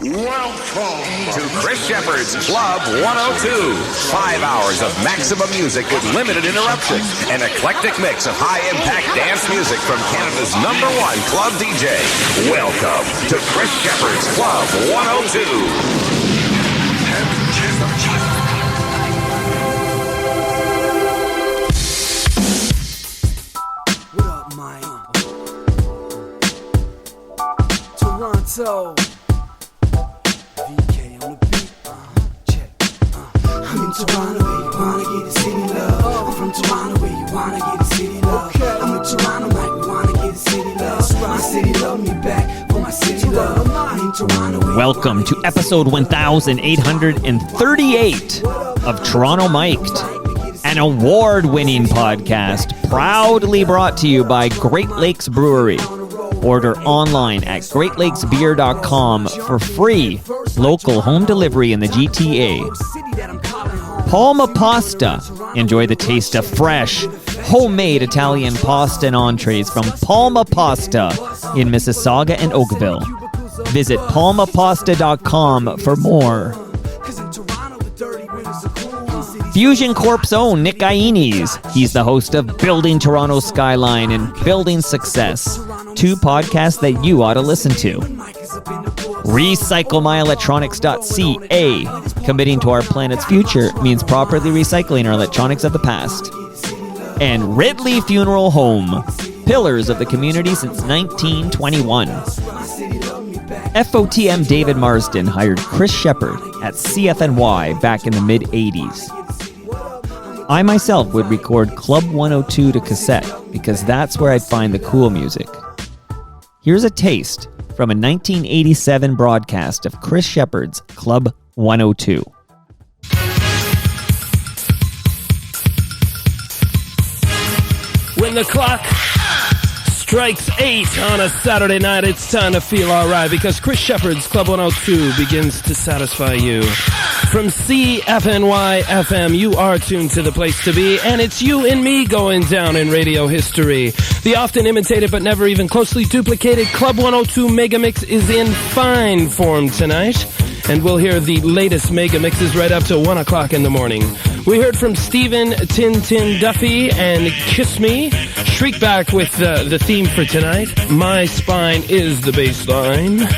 Welcome to Chris Sheppard's Club 102. 5 hours of maximum music with limited interruption. An eclectic mix of high-impact dance music from Canada's #1 club DJ. Welcome to Chris Sheppard's Club 102. What up, Mike? Toronto. VK on the beat, check. I'm in Toronto, where you wanna get the city love. I'm from Toronto, where you wanna get the city love. I'm in Toronto, like we wanna get the city love. My city love me back for my city love. I'm in Toronto. Welcome to episode 1838 of Toronto Mic'd, an award-winning podcast proudly brought to you by Great Lakes Brewery. Order online at greatlakesbeer.com for free local home delivery in the GTA. Palma Pasta. Enjoy the taste of fresh, homemade Italian pasta and entrees from Palma Pasta in Mississauga and Oakville. Visit palmapasta.com for more. Fusion Corp's own Nick Iannis. He's the host of Building Toronto Skyline and Building Success, two podcasts that you ought to listen to. RecycleMyElectronics.ca. Committing to our planet's future means properly recycling our electronics of the past. And Ridley Funeral Home. Pillars of the community since 1921. FOTM David Marsden hired Chris Sheppard at CFNY back in the mid-'80s. I myself would record Club 102 to cassette because that's where I'd find the cool music. Here's a taste from a 1987 broadcast of Chris Sheppard's Club 102. When the clock strikes 8 on a Saturday night, it's time to feel alright because Chris Sheppard's Club 102 begins to satisfy you. From CFNY FM, you are tuned to the place to be, and it's you and me going down in radio history. The often imitated but never even closely duplicated Club 102 Mega Mix is in fine form tonight, and we'll hear the latest Mega Mixes right up to 1 o'clock in the morning. We heard from Stephen Tintin Duffy and Kiss Me. Shriek back with the theme for tonight, My Spine is the Bassline.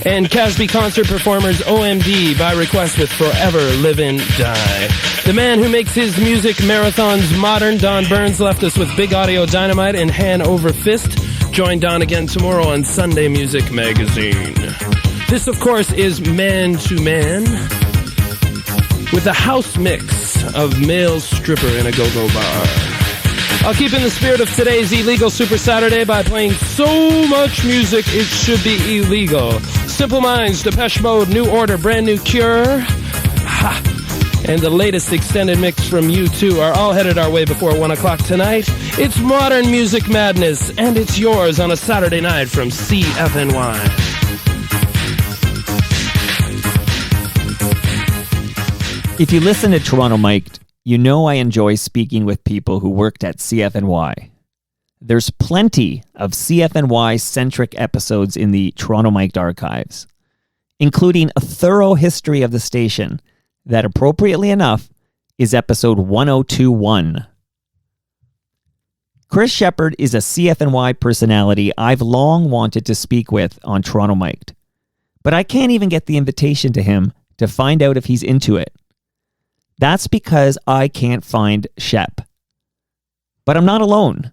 And Casby concert performers OMD by request with Forever Live and Die. The man who makes his music marathons modern, Don Burns, left us with Big Audio Dynamite and Hand Over Fist. Join Don again tomorrow on Sunday Music Magazine. This, of course, is Man to Man with a house mix of male stripper in a go-go bar. I'll keep in the spirit of today's Illegal Super Saturday by playing so much music it should be illegal. Simple Minds, Depeche Mode, New Order, Brand New Cure, and the latest extended mix from U2 are all headed our way before 1 o'clock tonight. It's modern music madness, and it's yours on a Saturday night from CFNY. If you listen to Toronto Mic'd, you know I enjoy speaking with people who worked at CFNY. There's plenty of CFNY-centric episodes in the Toronto Mic'd archives, including a thorough history of the station that, appropriately enough, is episode 1021. Chris Sheppard is a CFNY personality I've long wanted to speak with on Toronto Mic'd, but I can't even get the invitation to him to find out if he's into it. That's because I can't find Shep. But I'm not alone.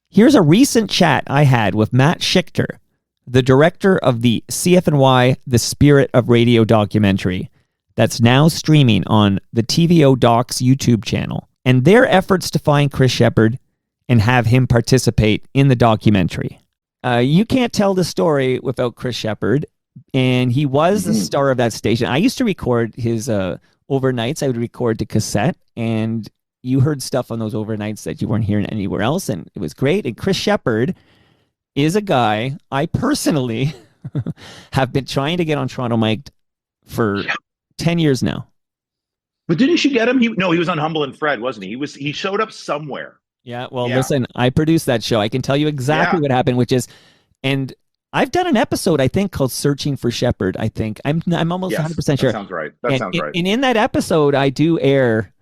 Here's a recent chat I had with Matt Schichter, the director of the CFNY The Spirit of Radio documentary that's now streaming on the TVO Docs YouTube channel, and their efforts to find Chris Sheppard and have him participate in the documentary. You can't tell the story without Chris Sheppard, and he was the star of that station. I used to record his overnights. I would record to cassette, and you heard stuff on those overnights that you weren't hearing anywhere else, and it was great. And Chris Sheppard is a guy I personally have been trying to get on Toronto Mic'd for 10 years now. But didn't you get him? He was on Humble and Fred, wasn't he? He showed up somewhere. Yeah, well, listen, I produced that show. I can tell you exactly what happened, which is, and I've done an episode, I think, called "Searching for Sheppard." I think I'm almost 100% sure. That sounds right. That sounds right. And in that episode, I do air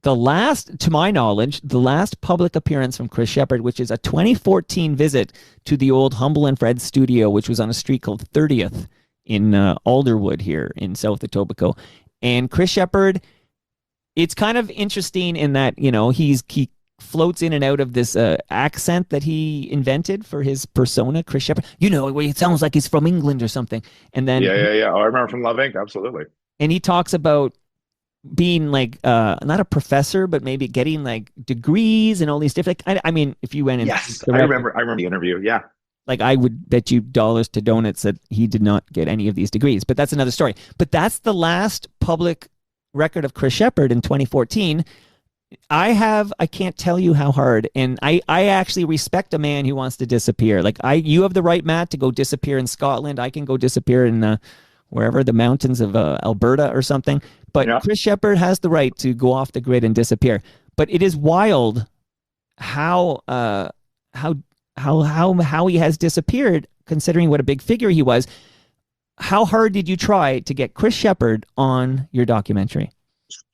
the last, to my knowledge, the last public appearance from Chris Sheppard, which is a 2014 visit to the old Humble and Fred studio, which was on a street called 30th in Alderwood here in South Etobicoke. And Chris Sheppard, it's kind of interesting in that, you know, he floats in and out of this accent that he invented for his persona, Chris Sheppard. You know, it sounds like he's from England or something. And then Yeah. Oh, I remember from Love Inc. Absolutely. And he talks about being like not a professor, but maybe getting like degrees and all these different. I mean, if you went in, yes, I remember the interview. Yeah, like I would bet you dollars to donuts that he did not get any of these degrees. But that's another story. But that's the last public record of Chris Sheppard in 2014. I can't tell you how hard, and I actually respect a man who wants to disappear. Like you have the right, Matt, to go disappear in Scotland. I can go disappear in wherever, the mountains of Alberta or something. But yeah. Chris Sheppard has the right to go off the grid and disappear. But it is wild how he has disappeared, considering what a big figure he was. How hard did you try to get Chris Sheppard on your documentary?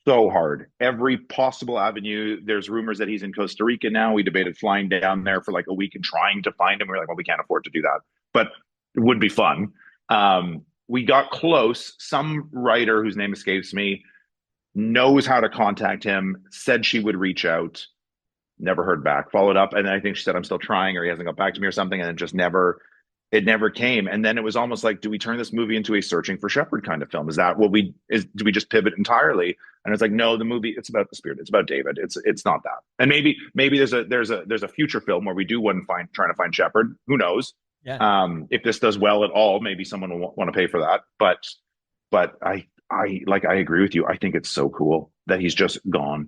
So hard. Every possible avenue. There's rumors that he's in Costa Rica now. We debated flying down there for like a week and trying to find him. We were like, well, we can't afford to do that, but it would be fun. We got close. Some writer whose name escapes me knows how to contact him, said she would reach out, never heard back, followed up. And then I think she said, I'm still trying, or he hasn't got back to me or something. And it never came. And then it was almost like, do we turn this movie into a Searching for Sheppard kind of film? Is that what do we just pivot entirely? And it's like, no, the movie, it's about the spirit. It's about David. It's not that. And maybe there's a future film where we do trying to find Sheppard. Who knows? Yeah. If this does well at all, maybe someone will want to pay for that. But I agree with you. I think it's so cool that he's just gone.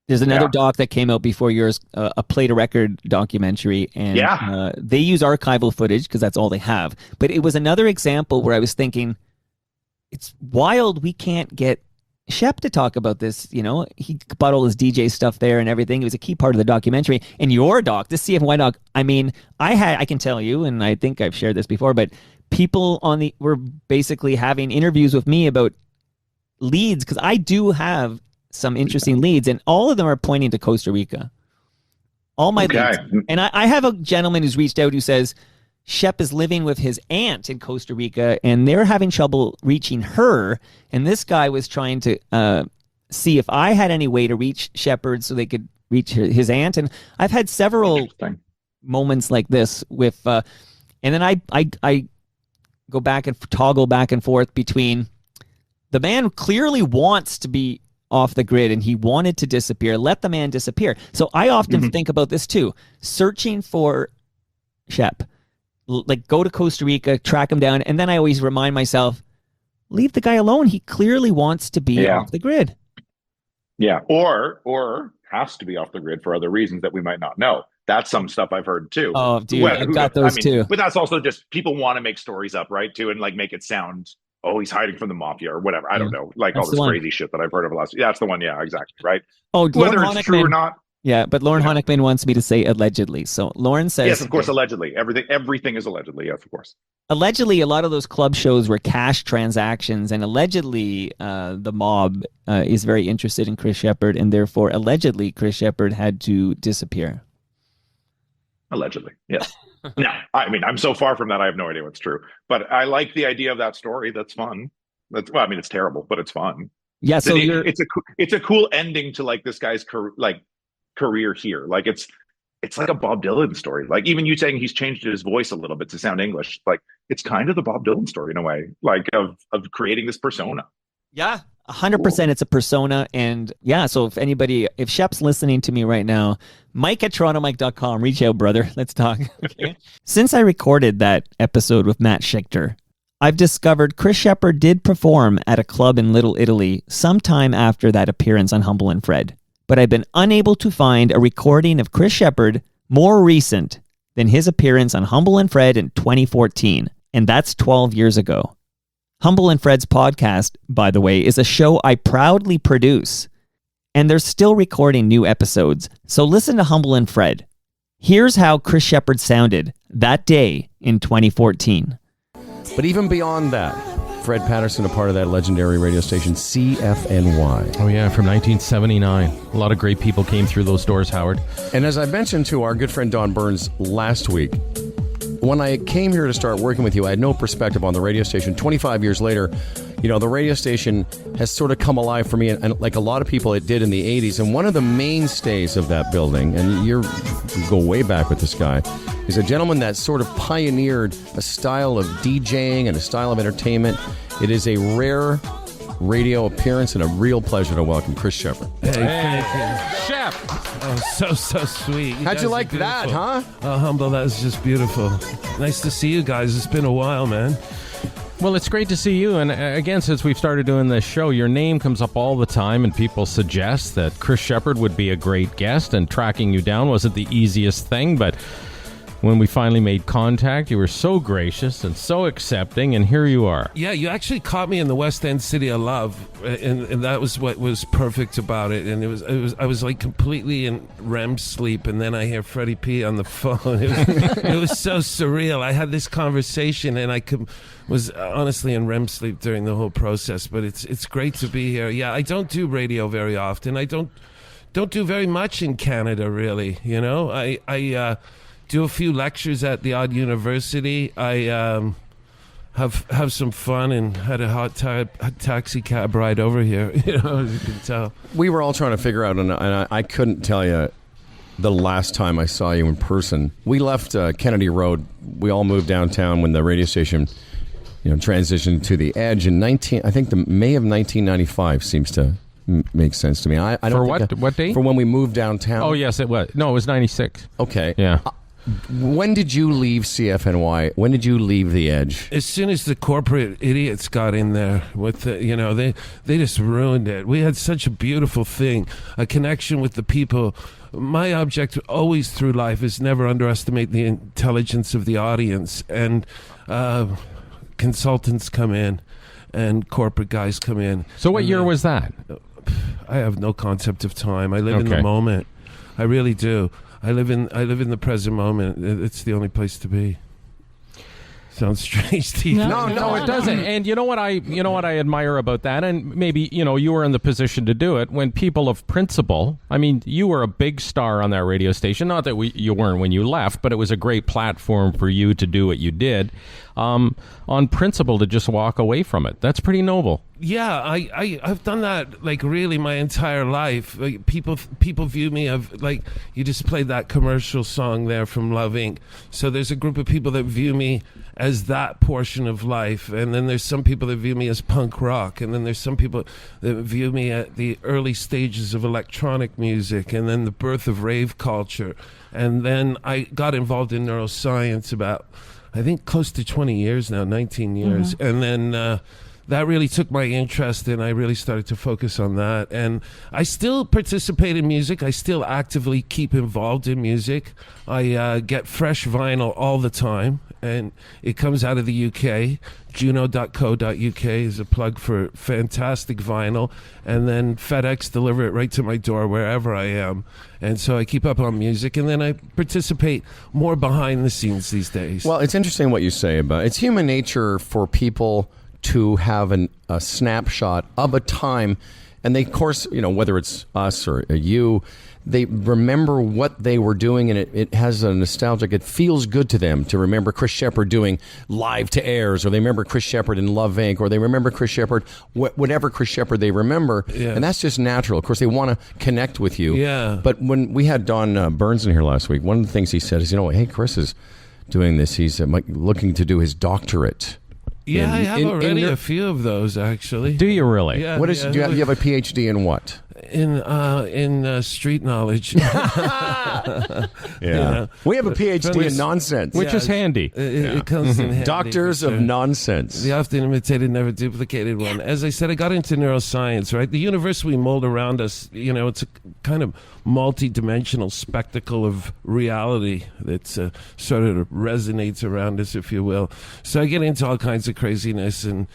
There's another doc that came out before yours, a Play to Record documentary, and they use archival footage because that's all they have. But it was another example where I was thinking, it's wild we can't get Shep to talk about this. You know, he bought all his DJ stuff there and everything. It was a key part of the documentary. And your doc, this CFNY doc, I mean, I can tell you, and I think I've shared this before, but people were basically having interviews with me about leads, because I do have some interesting leads, and all of them are pointing to Costa Rica. All my leads. And I have a gentleman who's reached out who says Shep is living with his aunt in Costa Rica, and they're having trouble reaching her. And this guy was trying to see if I had any way to reach Sheppard so they could reach his aunt. And I've had several moments like this with, and then I go back and toggle back and forth between the man clearly wants to be off the grid and he wanted to disappear. Let the man disappear. So I often think about this too. Searching for Shep. Like, go to Costa Rica, track him down, and then I always remind myself, leave the guy alone. He clearly wants to be off the grid. Yeah, or has to be off the grid for other reasons that we might not know. That's some stuff I've heard too. Oh, dude, I've got those too. But that's also just people want to make stories up, right? Too, and like make it sound, oh, he's hiding from the mafia or whatever. I don't know, like that's all this crazy shit that I've heard over the last. Yeah, that's the one. Yeah, exactly. Right. Oh, whether it's true or not. Yeah, but Lauren Honickman wants me to say allegedly. So Lauren says... Yes, of course, allegedly. Everything is allegedly, yes, of course. Allegedly, a lot of those club shows were cash transactions, and allegedly the mob is very interested in Chris Sheppard, and therefore, allegedly, Chris Sheppard had to disappear. Allegedly, yes. No, I mean, I'm so far from that, I have no idea what's true. But I like the idea of that story. That's fun. It's terrible, but it's fun. Yeah, so it's a cool ending to like this guy's career here. Like it's like a Bob Dylan story. Like even you saying he's changed his voice a little bit to sound English, like it's kind of the Bob Dylan story in a way, like of creating this persona. Yeah, 100%. It's a persona. And yeah, so if Shep's listening to me right now, Mike at TorontoMike.com, reach out, brother. Let's talk. Okay. Since I recorded that episode with Matt Schichter, I've discovered Chris Sheppard did perform at a club in Little Italy sometime after that appearance on Humble and Fred. But I've been unable to find a recording of Chris Sheppard more recent than his appearance on Humble and Fred in 2014, and that's 12 years ago. Humble and Fred's podcast, by the way, is a show I proudly produce, and they're still recording new episodes, so listen to Humble and Fred. Here's how Chris Sheppard sounded that day in 2014. But even beyond that, Fred Patterson, a part of that legendary radio station, CFNY. Oh, yeah, from 1979. A lot of great people came through those doors, Howard. And as I mentioned to our good friend Don Burns last week, when I came here to start working with you, I had no perspective on the radio station. 25 years later, you know, the radio station has sort of come alive for me, and like a lot of people, it did in the 80s. And one of the mainstays of that building, and you go way back with this guy, is a gentleman that sort of pioneered a style of DJing and a style of entertainment. It is a rare radio appearance and a real pleasure to welcome Chris Sheppard. Hey, thank you. Shep! Oh, so sweet. How'd you like that, huh? Oh, Humble, that was just beautiful. Nice to see you guys. It's been a while, man. Well, it's great to see you. And again, since we've started doing this show, your name comes up all the time, and people suggest that Chris Sheppard would be a great guest, and tracking you down wasn't the easiest thing, but when we finally made contact, you were so gracious and so accepting, and here you are. Yeah, you actually caught me in the West End City of Love, and that was what was perfect about it. And I was like completely in REM sleep, and then I hear Freddie P on the phone. It was so surreal. I had this conversation, and was honestly in REM sleep during the whole process. But it's great to be here. Yeah, I don't do radio very often. I don't do very much in Canada, really. You know, I do a few lectures at the odd university. I have some fun and had a hot taxi cab ride over here, you know, as you can tell. We were all trying to figure out, and I couldn't tell you the last time I saw you in person. We left Kennedy Road. We all moved downtown when the radio station, you know, transitioned to the Edge in I think the May of 1995 seems to make sense to me. I don't For think what date? For when we moved downtown. Oh, yes, it was. No, it was 96. Okay. Yeah. When did you leave CFNY? When did you leave the Edge? As soon as the corporate idiots got in there with the, you know, they just ruined it. We had such a beautiful thing, a connection with the people. My object always through life is never underestimate the intelligence of the audience. And consultants come in and corporate guys come in. So what year was that? I have no concept of time. I live in the moment. I really do. I live in the present moment. It's the only place to be. Sounds strange to you. No, it doesn't. And you know what I admire about that, and maybe, you know, you were in the position to do it when people of principle. I mean, you were a big star on that radio station. Not that you weren't when you left, but it was a great platform for you to do what you did. On principle, to just walk away from it. That's pretty noble. Yeah, I've done that like really my entire life. Like people view me of like, you just played that commercial song there from Love Inc. So there's a group of people that view me as that portion of life, and then there's some people that view me as punk rock, and then there's some people that view me at the early stages of electronic music, and then the birth of rave culture, and then I got involved in neuroscience about, I think, close to 20 years now, 19 years. Mm-hmm. And then that really took my interest, and I really started to focus on that. And I still participate in music. I still actively keep involved in music. I get fresh vinyl all the time, and it comes out of the UK. Juno.co.uk is a plug for fantastic vinyl, and then FedEx deliver it right to my door wherever I am. And so I keep up on music, and then I participate more behind the scenes these days. Well, it's interesting what you say about it's human nature for people to have a snapshot of a time, and they, of course, you know, whether it's us or you, they remember what they were doing, and it has a nostalgic, it feels good to them to remember Chris Sheppard doing live to airs, or they remember Chris Sheppard in Love Inc., or they remember Chris Sheppard, whatever Chris Sheppard they remember, and that's just natural. Of course, they want to connect with you. Yeah. But when we had Don Burns in here last week, one of the things he said is, you know, hey, Chris is doing this. He's looking to do his doctorate. Yeah, I have already a few of those, actually. Do you really? Yeah. What is? Do you have a PhD in what? In street knowledge. Yeah. We have a PhD in nonsense, which is handy. It comes in handy. Doctors of nonsense. The often imitated, never duplicated one. As I said, I got into neuroscience, right? The universe we mold around us, you know, it's a kind of multi-dimensional spectacle of reality that sort of resonates around us, if you will. So I get into all kinds of craziness, and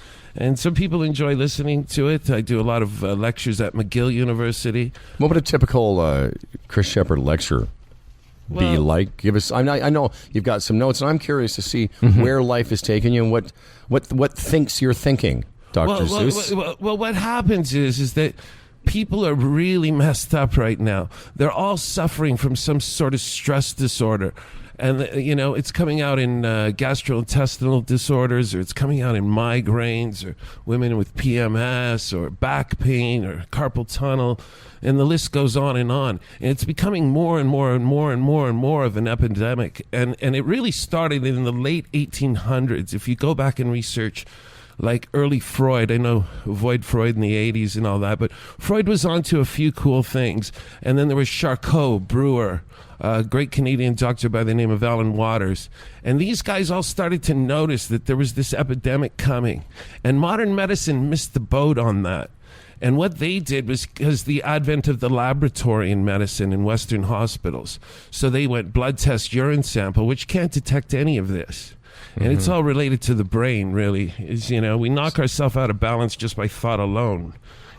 some people enjoy listening to it. I do a lot of lectures at McGill University. What would a typical Chris Sheppard lecture be like? Give us. I know you've got some notes, and I'm curious to see where life is taking you and what thinks you're thinking, Dr. Seuss. Well, what happens is that people are really messed up right now. They're all suffering from some sort of stress disorder. And, it's coming out in gastrointestinal disorders, or it's coming out in migraines, or women with PMS, or back pain, or carpal tunnel, and the list goes on. And it's becoming more and more and more and more and more of an epidemic. And it really started in the late 1800s. If you go back and research, like early Freud, I know avoid Freud in the 80s and all that, but Freud was onto a few cool things. And then there was Charcot, Brewer, a great Canadian doctor by the name of Alan Waters. And these guys all started to notice that there was this epidemic coming. And modern medicine missed the boat on that. And what they did was because the advent of the laboratory in medicine in Western hospitals. So they went blood test, urine sample, which can't detect any of this. And it's all related to the brain, really. We knock ourselves out of balance just by thought alone.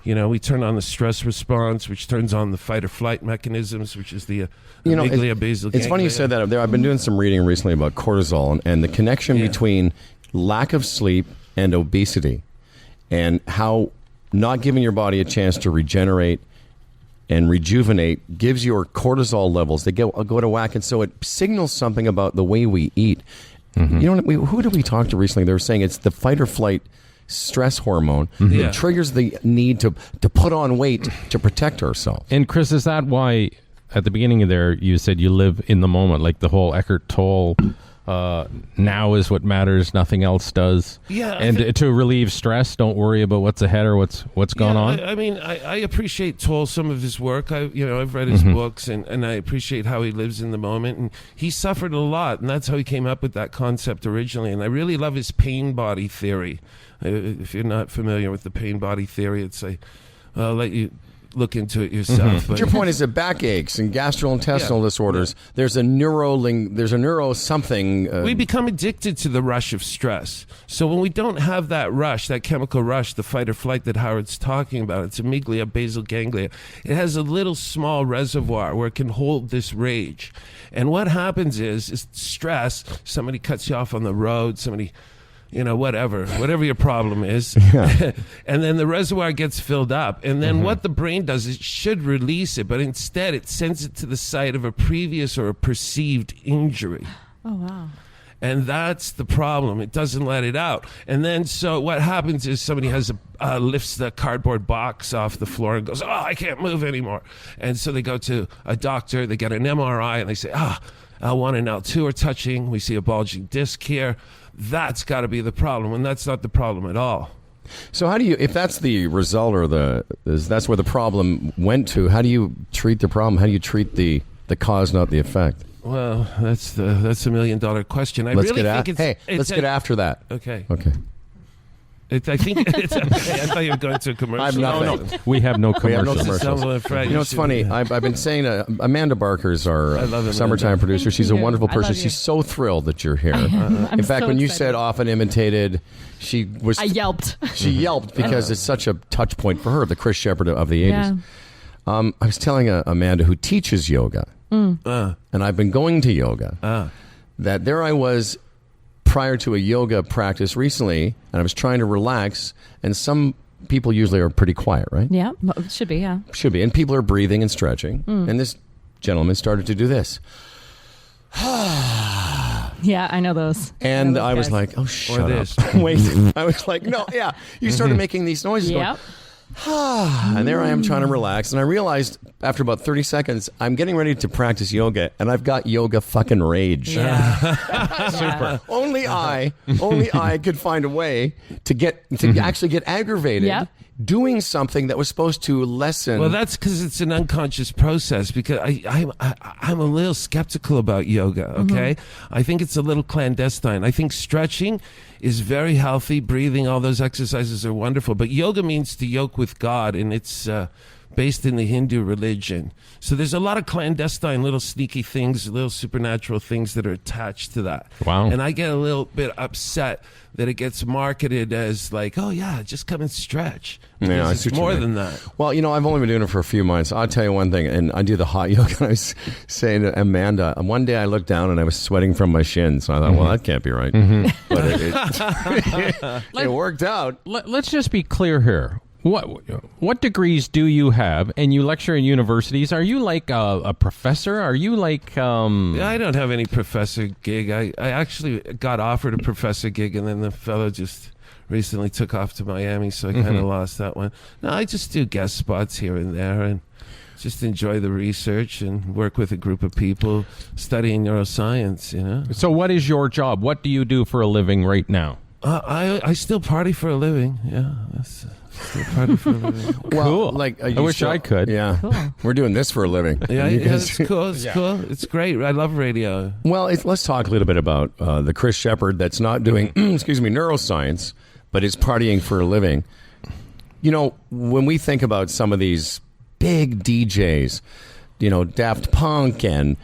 We turn on the stress response, which turns on the fight or flight mechanisms, which is the amygdala, basal ganglia. It's funny you said that. I've been doing some reading recently about cortisol and the connection between lack of sleep and obesity, and how not giving your body a chance to regenerate and rejuvenate gives your cortisol levels, they go to whack. And so it signals something about the way we eat. Who did we talk to recently? They were saying it's the fight or flight stress hormone that triggers the need to put on weight to protect ourselves. And Chris, is that why at the beginning of there you said you live in the moment, like the whole Eckhart Tolle, now is what matters, nothing else does. Yeah, and to relieve stress, don't worry about what's ahead or what's going on. I appreciate Tolle, some of his work. I've read his books, and I appreciate how he lives in the moment. And he suffered a lot, and that's how he came up with that concept originally. And I really love his pain body theory. If you're not familiar with the pain body theory, I'll let you look into it yourself. But your point is that backaches and gastrointestinal disorders, there's a neuro something. We become addicted to the rush of stress. So when we don't have that rush, that chemical rush, the fight or flight that Howard's talking about, it's amygdala, basal ganglia. It has a little small reservoir where it can hold this rage. And what happens is stress, somebody cuts you off on the road, somebody... whatever your problem is. Yeah. And then the reservoir gets filled up. And then what the brain does is it should release it, but instead it sends it to the site of a previous or a perceived injury. Oh, wow. And that's the problem. It doesn't let it out. And then so what happens is somebody lifts the cardboard box off the floor and goes, I can't move anymore. And so they go to a doctor, they get an MRI, and they say, L1 and L2 are touching. We see a bulging disc here. That's got to be the problem, and that's not the problem at all. So how do you, if that's the result or that's where the problem went to, how do you treat the problem? How do you treat the cause, not the effect? Well, that's a $1 million question. Let's get after that. Okay. I think it's okay. I thought you were going to a commercial. I have nothing. No. We have no commercials. It's funny. I've been saying Amanda Barker's our summertime producer. She's a wonderful person. She's so thrilled that you're here. In fact, when you said often imitated, I yelped. She yelped because it's such a touch point for her, the Chris Sheppard of the 80s. Yeah. I was telling Amanda, who teaches yoga, and I've been going to yoga, that there I was prior to a yoga practice recently, and I was trying to relax, and some people usually are pretty quiet, right? Yeah, should be, yeah. Should be, and people are breathing and stretching, and this gentleman started to do this. Yeah, I know those. And I was like, oh, shut up. Wait. I was like, no, yeah. You started making these noises. Yep. And there I am trying to relax. And I realized after about 30 seconds, I'm getting ready to practice yoga, and I've got yoga fucking rage. Yeah. Super. Only I could find a way to actually get aggravated doing something that was supposed to lessen. Well, that's because it's an unconscious process, because I'm a little skeptical about yoga, okay? I think it's a little clandestine. I think stretching is very healthy. Breathing, all those exercises are wonderful. But yoga means to yoke with God, and it's based in the Hindu religion. So there's a lot of clandestine little sneaky things, little supernatural things that are attached to that. Wow. And I get a little bit upset that it gets marketed as like, oh yeah, just come and stretch. Yeah, I Because see it's what you more mean. than that. Well, I've only been doing it for a few months. I'll tell you one thing, and I do the hot yoga. And I was saying to Amanda, one day I looked down and I was sweating from my shins. So I thought, well, that can't be right. But it worked out. Let's just be clear here. What degrees do you have? And you lecture in universities. Are you like a professor? Are you like? I don't have any professor gig. I actually got offered a professor gig, and then the fellow just recently took off to Miami, so I kind of lost that one. No, I just do guest spots here and there, and just enjoy the research and work with a group of people studying neuroscience. So, what is your job? What do you do for a living right now? I still party for a living. Yeah, still party for a living. Cool. I wish I could. Yeah. Cool. We're doing this for a living. Yeah, You yeah, guys- it's cool. It's cool. It's great. I love radio. Well, let's talk a little bit about the Chris Sheppard that's not doing, neuroscience, but is partying for a living. When we think about some of these big DJs, Daft Punk and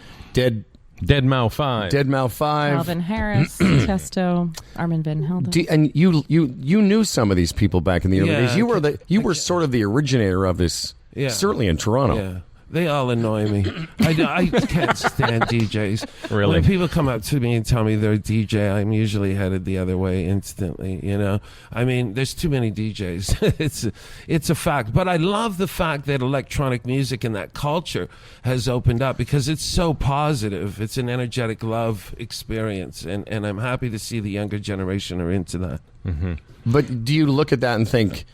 Deadmau 5. Deadmau 5. Calvin Harris, Testo, Armin van Helden. And you knew some of these people back in the early Yeah, days. You were sort of the originator of this, Yeah. certainly in Toronto. Yeah. They all annoy me. I can't stand DJs. Really? When people come up to me and tell me they're a DJ, I'm usually headed the other way instantly, I mean, there's too many DJs. It's a fact. But I love the fact that electronic music and that culture has opened up because it's so positive. It's an energetic love experience. And I'm happy to see the younger generation are into that. But do you look at that and think,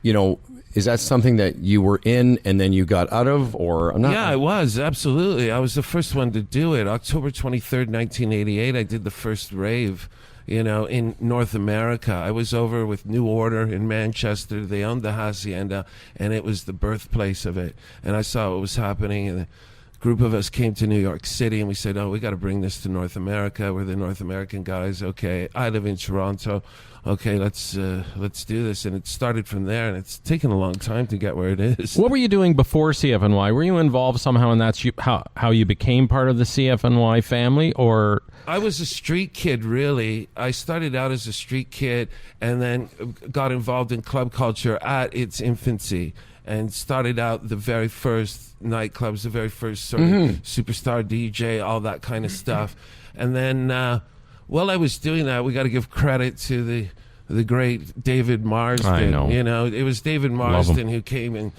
is that something that you were in and then you got out of, or not? Yeah, I was, absolutely. I was the first one to do it. October 23rd, 1988, I did the first rave, in North America. I was over with New Order in Manchester. They owned the Hacienda, and it was the birthplace of it. And I saw what was happening, and a group of us came to New York City, and we said, we got to bring this to North America. We're the North American guys. Okay, I live in Toronto. Okay, let's do this. And it started from there, and it's taken a long time to get where it is. What were you doing before CFNY? Were you involved somehow, and that's how you became part of the CFNY family, or? I was a street kid, really. I started out as a street kid and then got involved in club culture at its infancy and started out the very first nightclubs, the very first sort of superstar DJ, all that kind of stuff. And then while I was doing that, we got to give credit to the great David Marsden. I know. It was David Marsden who came and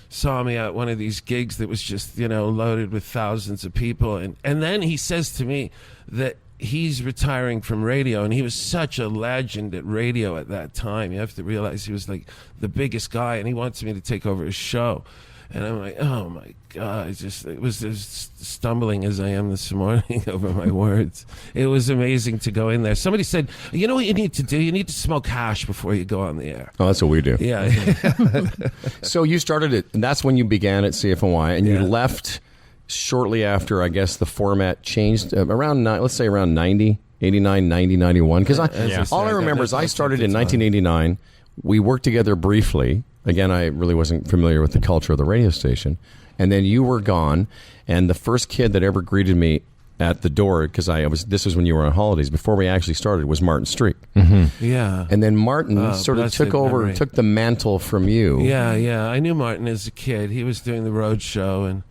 saw me at one of these gigs that was just, loaded with thousands of people. And then he says to me that he's retiring from radio, and he was such a legend at radio at that time. You have to realize he was like the biggest guy, and he wants me to take over his show. And I'm like, oh my God, it was as stumbling as I am this morning over my words. It was amazing to go in there. Somebody said, you know what you need to do? You need to smoke hash before you go on the air. Oh, that's what we do. Yeah. So you started it, and that's when you began at CFNY, and you Yeah. left shortly after, I guess, the format changed around 90, 89, 90, 91. Because all I remember is I started in 1989. We worked together briefly. Again, I really wasn't familiar with the culture of the radio station. And then you were gone, and the first kid that ever greeted me at the door, because this was when you were on holidays, before we actually started, was Martin Street. Yeah. And then Martin sort of took over, took the mantle from you. Yeah. I knew Martin as a kid. He was doing the road show, and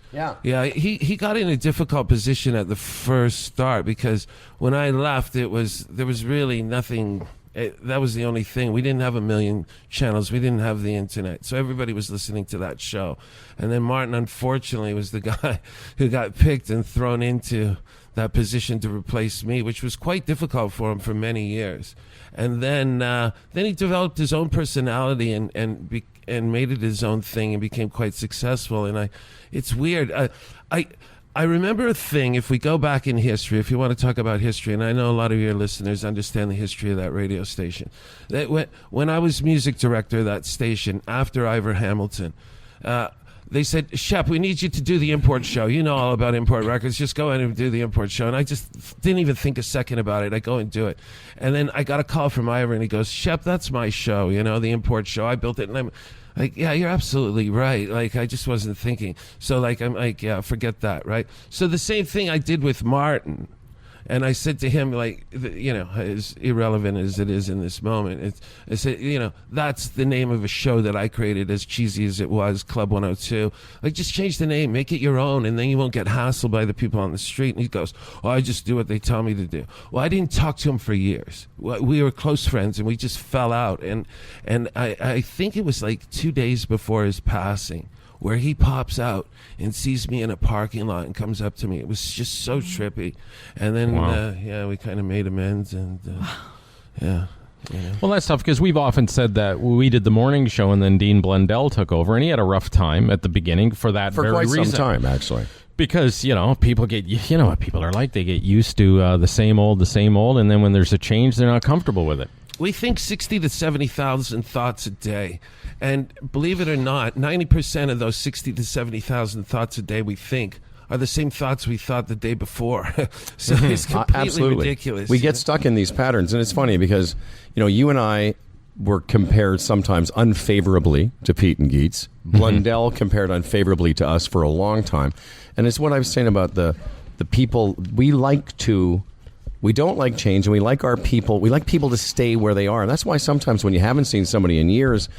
he got in a difficult position at the first start because when I left, there was really nothing. That was the only thing. We didn't have a million channels. We didn't have the internet. So everybody was listening to that show. And then Martin, unfortunately, was the guy who got picked and thrown into that position to replace me, which was quite difficult for him for many years. And then he developed his own personality and made it his own thing and became quite successful. And it's weird. I remember a thing, if we go back in history, if you want to talk about history, and I know a lot of your listeners understand the history of that radio station, that when I was music director of that station after Ivor Hamilton, they said, Shep, we need you to do the import show. You know all about import records. Just go in and do the import show. And I just didn't even think a second about it. I go and do it. And then I got a call from Ira, and he goes, Shep, that's my show, you know, the import show. I built it. And I'm like, yeah, you're absolutely right. Like, I just wasn't thinking. So, like, I'm like, yeah, forget that, right? So the same thing I did with Martin. And I said to him, like, you know, as irrelevant as it is in this moment, I said, you know, that's the name of a show that I created, as cheesy as it was, Club 102. Like, just change the name, make it your own, and then you won't get hassled by the people on the street. And he goes, oh, I just do what they tell me to do. Well, I didn't talk to him for years. We were close friends, and we just fell out. And I think it was like 2 days before his passing, where he pops out and sees me in a parking lot and comes up to me. It was just so trippy. And then, yeah, we kind of made amends, and yeah. You know. Well, that's tough, because we've often said that we did the morning show and then Dean Blundell took over, and he had a rough time at the beginning for that very reason. For quite some time, actually. Because, you know, people get, you know what people are like. They get used to the same old, and then when there's a change, they're not comfortable with it. We think 60 to 70,000 thoughts a day. And believe it or not, 90% of those 60 to 70,000 thoughts a day we think are the same thoughts we thought the day before. So it's completely ridiculous. We get stuck in these patterns. And it's funny because, you know, you and I were compared sometimes unfavorably to Pete and Geets. Blundell compared unfavorably to us for a long time. And it's what I was saying about the people we like to... We don't like change, and we like our people. We like people to stay where they are. And that's why sometimes when you haven't seen somebody in years,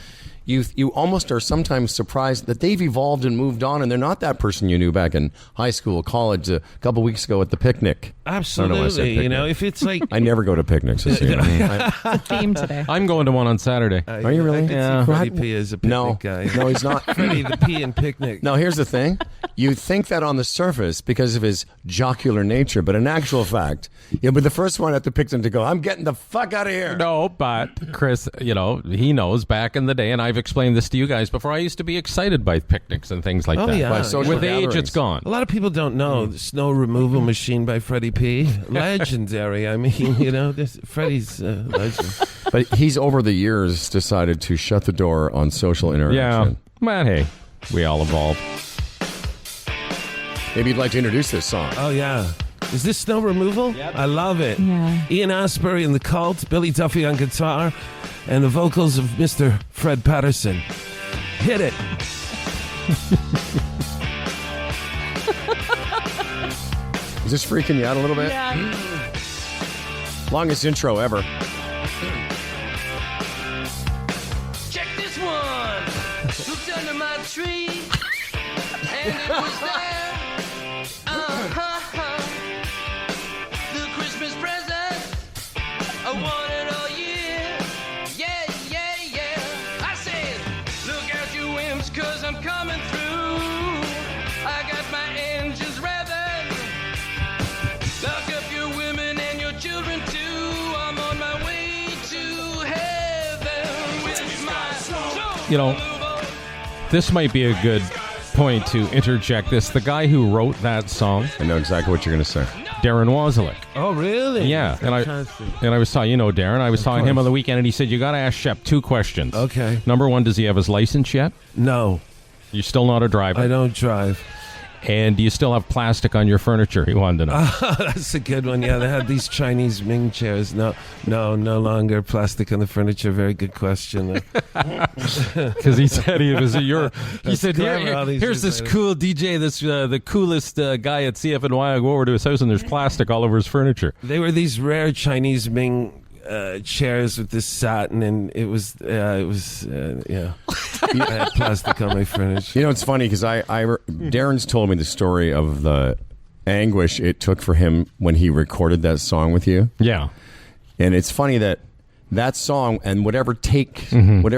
you almost are sometimes surprised that they've evolved and moved on, and they're not that person you knew back in high school, college, a couple weeks ago at the picnic. Absolutely. You know, if it's like... I never go to picnics. So you know. It's a theme today. I'm going to one on Saturday. Are you really? Yeah. Freddie P is a picnic guy. No, he's not. Freddie the P and picnic. No, here's the thing. You think that on the surface because of his jocular nature, but in actual fact, you'll be the first one at the picnic to go, I'm getting the fuck out of here. No, but Chris, you know, he knows back in the day, and I've explained this to you guys before, I used to be excited by picnics and things like that. Yeah. With age, it's gone. A lot of people don't know the snow removal machine by Freddie P. Legendary. I mean, you know, Freddie's legend. But he's over the years decided to shut the door on social interaction. Yeah. Man, hey, we all evolve. Maybe you'd like to introduce this song. Oh, yeah. Is this snow removal? Yep. I love it. Yeah. Ian Asbury and the Cult, Billy Duffy on guitar, and the vocals of Mr. Fred Patterson. Hit it. Is this freaking you out a little bit? Yeah. Longest intro ever. Check this one. Looked under my tree, and it was there. The Christmas present I wanted all year. Yeah, yeah, yeah. I said, look out you wimps, 'cause I'm coming through. I got my engines revving. Lock up your women and your children too. I'm on my way to heaven with my snow. You know, this might be a good point to interject this. The guy who wrote that song, I know exactly what you're going to say. Darren Wozelick. Oh, really? Yeah, and I was talking, you know, Darren. I was talking to him on the weekend, and he said, you got to ask Shep 2 questions. Okay. Number 1, does he have his license yet? No. You're still not a driver? I don't drive. And do you still have plastic on your furniture? He wanted to know. That's a good one. Yeah, they had these Chinese Ming chairs. No longer plastic on the furniture. Very good question. Because he said he said, here's this cool DJ, the coolest guy at CFNY. I go over to his house and there's plastic all over his furniture. They were these rare Chinese Ming chairs with this satin, and it was yeah. I had plastic on my furniture. You know, it's funny because Darren's told me the story of the anguish it took for him when he recorded that song with you. Yeah. And it's funny that song and whatever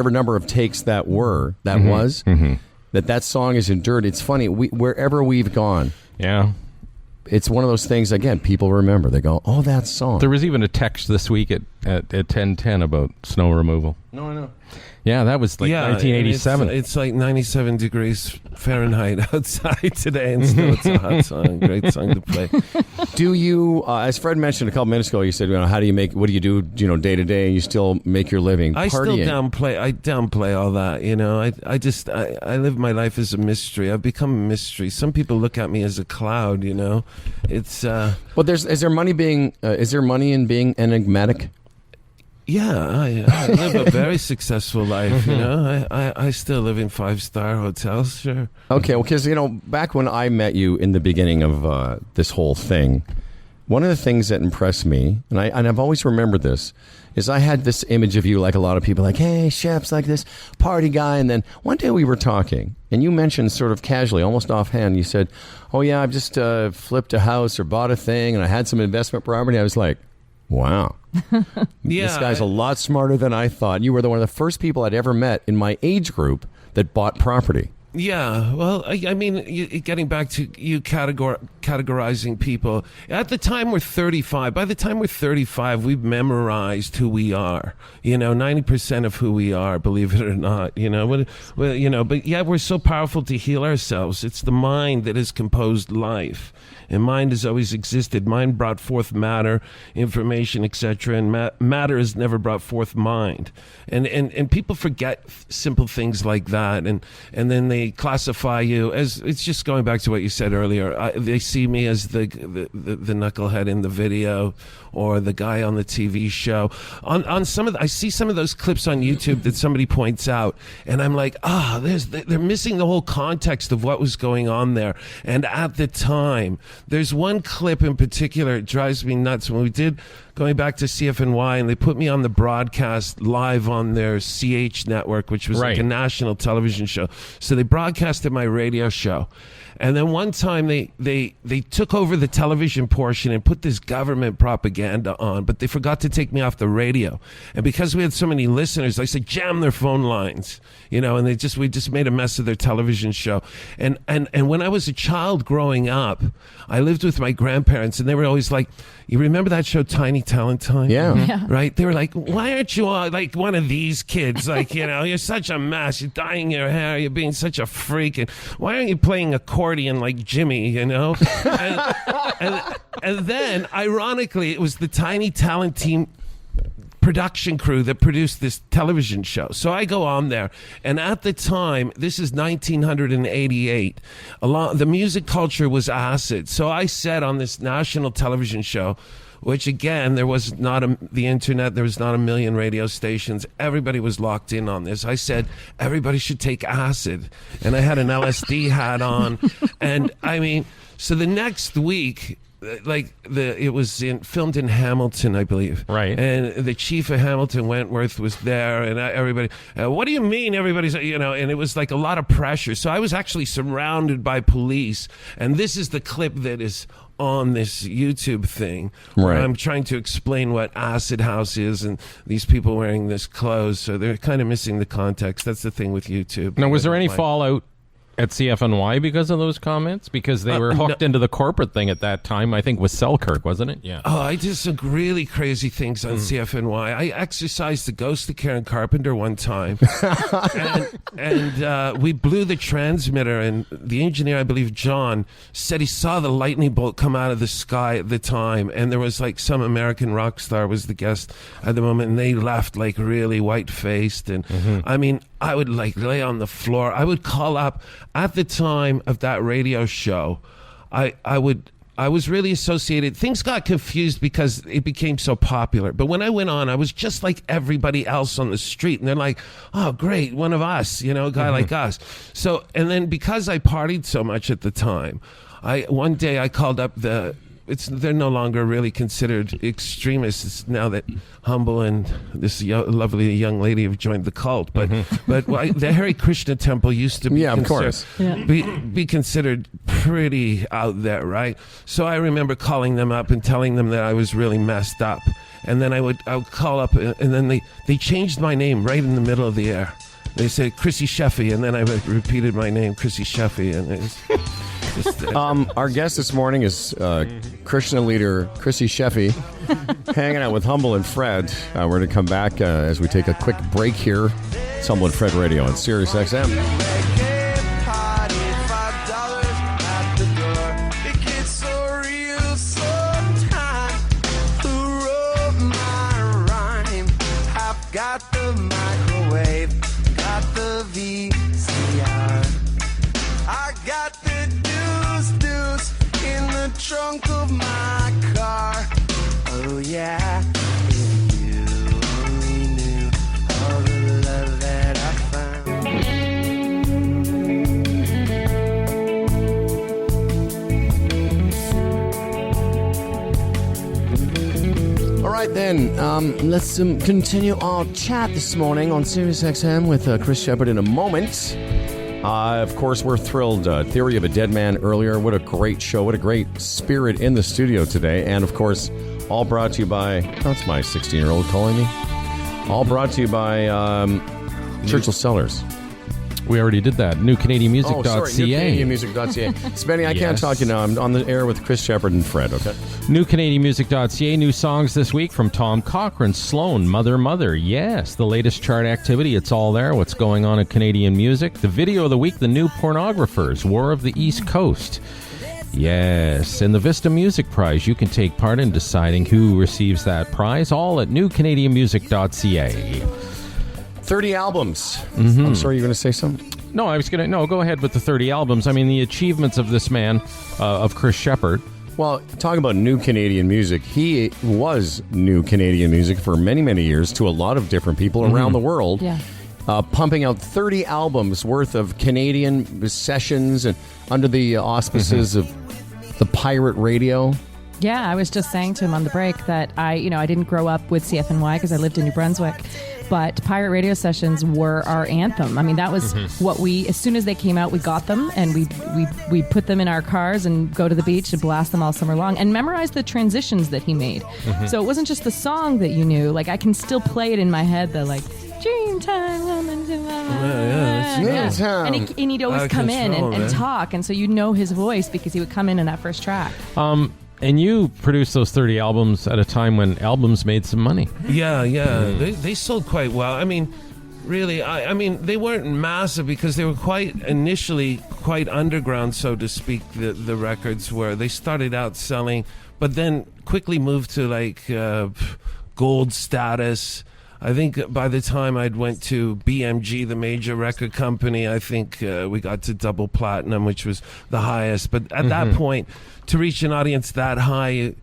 number of takes that was, that song is endured. It's funny, wherever we've gone. Yeah. It's one of those things, again, people remember. They go, oh, that song. There was even a text this week at at 10:10 about snow removal. No, I know. Yeah, that was like 1987. It's like 97 degrees Fahrenheit outside today, and still it's a hot song. Great song to play. Do you, as Fred mentioned a couple minutes ago, you said, how do you make, what do you do, day to day, and you still make your living I partying? downplay all that, I live my life as a mystery. I've become a mystery. Some people look at me as a cloud, It's Well, is there money in being enigmatic? Yeah, I live a very successful life, I still live in 5-star hotels, sure. Okay, well, because, back when I met you in the beginning of this whole thing, one of the things that impressed me, and I've always remembered this, is I had this image of you like a lot of people, like, hey, Shep's like this party guy, and then one day we were talking, and you mentioned sort of casually, almost offhand, you said, oh yeah, I've just flipped a house or bought a thing, and I had some investment property. I was like, wow. Yeah, this guy's a lot smarter than I thought. You were one of the first people I'd ever met in my age group that bought property. Yeah, well, I mean, getting back to you categorizing people, at the time we're 35. By the time we're 35, we've memorized who we are. 90% of who we are, believe it or not. But yeah, we're so powerful to heal ourselves. It's the mind that has composed life. And mind has always existed. Mind brought forth matter, information, etc. And matter has never brought forth mind. And people forget simple things like that. And then they classify you as, it's just going back to what you said earlier. They see me as the knucklehead in the video, or the guy on the TV show. On some of I see some of those clips on YouTube that somebody points out, and I'm like, they're missing the whole context of what was going on there. And at the time, there's one clip in particular, it drives me nuts. When we did, going back to CFNY, and they put me on the broadcast live on their CH network, which was like a national television show. So they broadcasted my radio show. And then one time they took over the television portion and put this government propaganda on, but they forgot to take me off the radio. And because we had so many listeners, I said, jam their phone lines, and we just made a mess of their television show. And when I was a child growing up, I lived with my grandparents, and they were always like, you remember that show Tiny Talent Time? Yeah. Right? They were like, why aren't you all like one of these kids? Like, you're such a mess. You're dyeing your hair. You're being such a freak. And why aren't you playing accordion like Jimmy, and then, ironically, it was the Tiny Talent Team production crew that produced this television show. So I go on there, and at the time, this is 1988, the music culture was acid. So I said on this national television show, which again, there was not the internet, there was not a million radio stations, everybody was locked in on this. I said everybody should take acid, and I had an LSD hat on, and I mean, so the next week, it was filmed in Hamilton, I believe. Right. And the chief of Hamilton, Wentworth, was there, and everybody, what do you mean everybody's, and it was like a lot of pressure. So I was actually surrounded by police, and this is the clip that is on this YouTube thing where I'm trying to explain what acid house is, and these people wearing this clothes, so they're kind of missing the context. That's the thing with YouTube. Now, was there any fallout at CFNY because of those comments? Because they were hooked into the corporate thing at that time, I think, with Selkirk, wasn't it? Yeah. Oh, I did some really crazy things on CFNY. I exercised the ghost of Karen Carpenter one time. and we blew the transmitter, and the engineer, I believe John, said he saw the lightning bolt come out of the sky at the time, and there was like some American rock star was the guest at the moment, and they left like really white-faced. And I mean, I would like lay on the floor. I would call up at the time of that radio show. I was really associated. Things got confused because it became so popular. But when I went on, I was just like everybody else on the street. And they're like, oh, great, one of us, a guy like us. So, and then because I partied so much at the time, one day I called up they're no longer really considered extremists now that Humble and this lovely young lady have joined the cult. But the Hare Krishna temple used to be be considered pretty out there, right? So I remember calling them up and telling them that I was really messed up. And then I would call up, and then they changed my name right in the middle of the air. They said Chrissy Sheffy, and then I repeated my name, Chrissy Sheffy, and Our guest this morning is Krishna leader Chrissy Sheppard, hanging out with Humble and Fred. We're going to come back as we take a quick break here. It's Humble and Fred Radio on Sirius XM. Got the microwave, got the VCR. I got the deuce in the trunk of my car. Oh yeah, if you only knew all the love that I All right, then, let's continue our chat this morning on Sirius XM with Chris Sheppard in a moment. Of course, we're thrilled. Theory of a Dead Man earlier. What a great show. What a great spirit in the studio today. And, of course, all brought to you by... That's my 16-year-old calling me. All brought to you by Churchill Cellars. We already did that. NewCanadianMusic.ca. Oh, sorry, NewCanadianMusic.ca. Spenny, I can't talk to you now. I'm on the air with Chris Sheppard and Fred, okay? NewCanadianMusic.ca. New songs this week from Tom Cochrane, Sloan, Mother, Mother. Yes, the latest chart activity. It's all there. What's going on in Canadian music. The video of the week, The New Pornographers, War of the East Coast. Yes, and the Vista Music Prize. You can take part in deciding who receives that prize. All at NewCanadianMusic.ca. 30 albums. I'm sorry, you're going to say something? No, I was going to... No, go ahead with the 30 albums. I mean, the achievements of this man, of Chris Sheppard. Well, talking about new Canadian music, he was new Canadian music for many, many years to a lot of different people around the world. Yeah. Pumping out 30 albums worth of Canadian sessions and under the auspices of the pirate radio. Yeah, I was just saying to him on the break that I didn't grow up with CFNY because I lived in New Brunswick. But pirate radio sessions were our anthem. I mean, that was what we, as soon as they came out, we got them and we put them in our cars and go to the beach and blast them all summer long and memorize the transitions that he made. So it wasn't just the song that you knew. Like, I can still play it in my head, the like, Dreamtime, woman, and he'd always come in and talk. And so you'd know his voice because he would come in that first track. And you produced those 30 albums at a time when albums made some money. Yeah. They sold quite well. I mean, really, I mean, they weren't massive because they were initially quite underground, so to speak, the records were. They started out selling, but then quickly moved to like gold status. I think by the time I'd went to BMG, the major record company, I think we got to double platinum, which was the highest. But at that point, to reach an audience that high,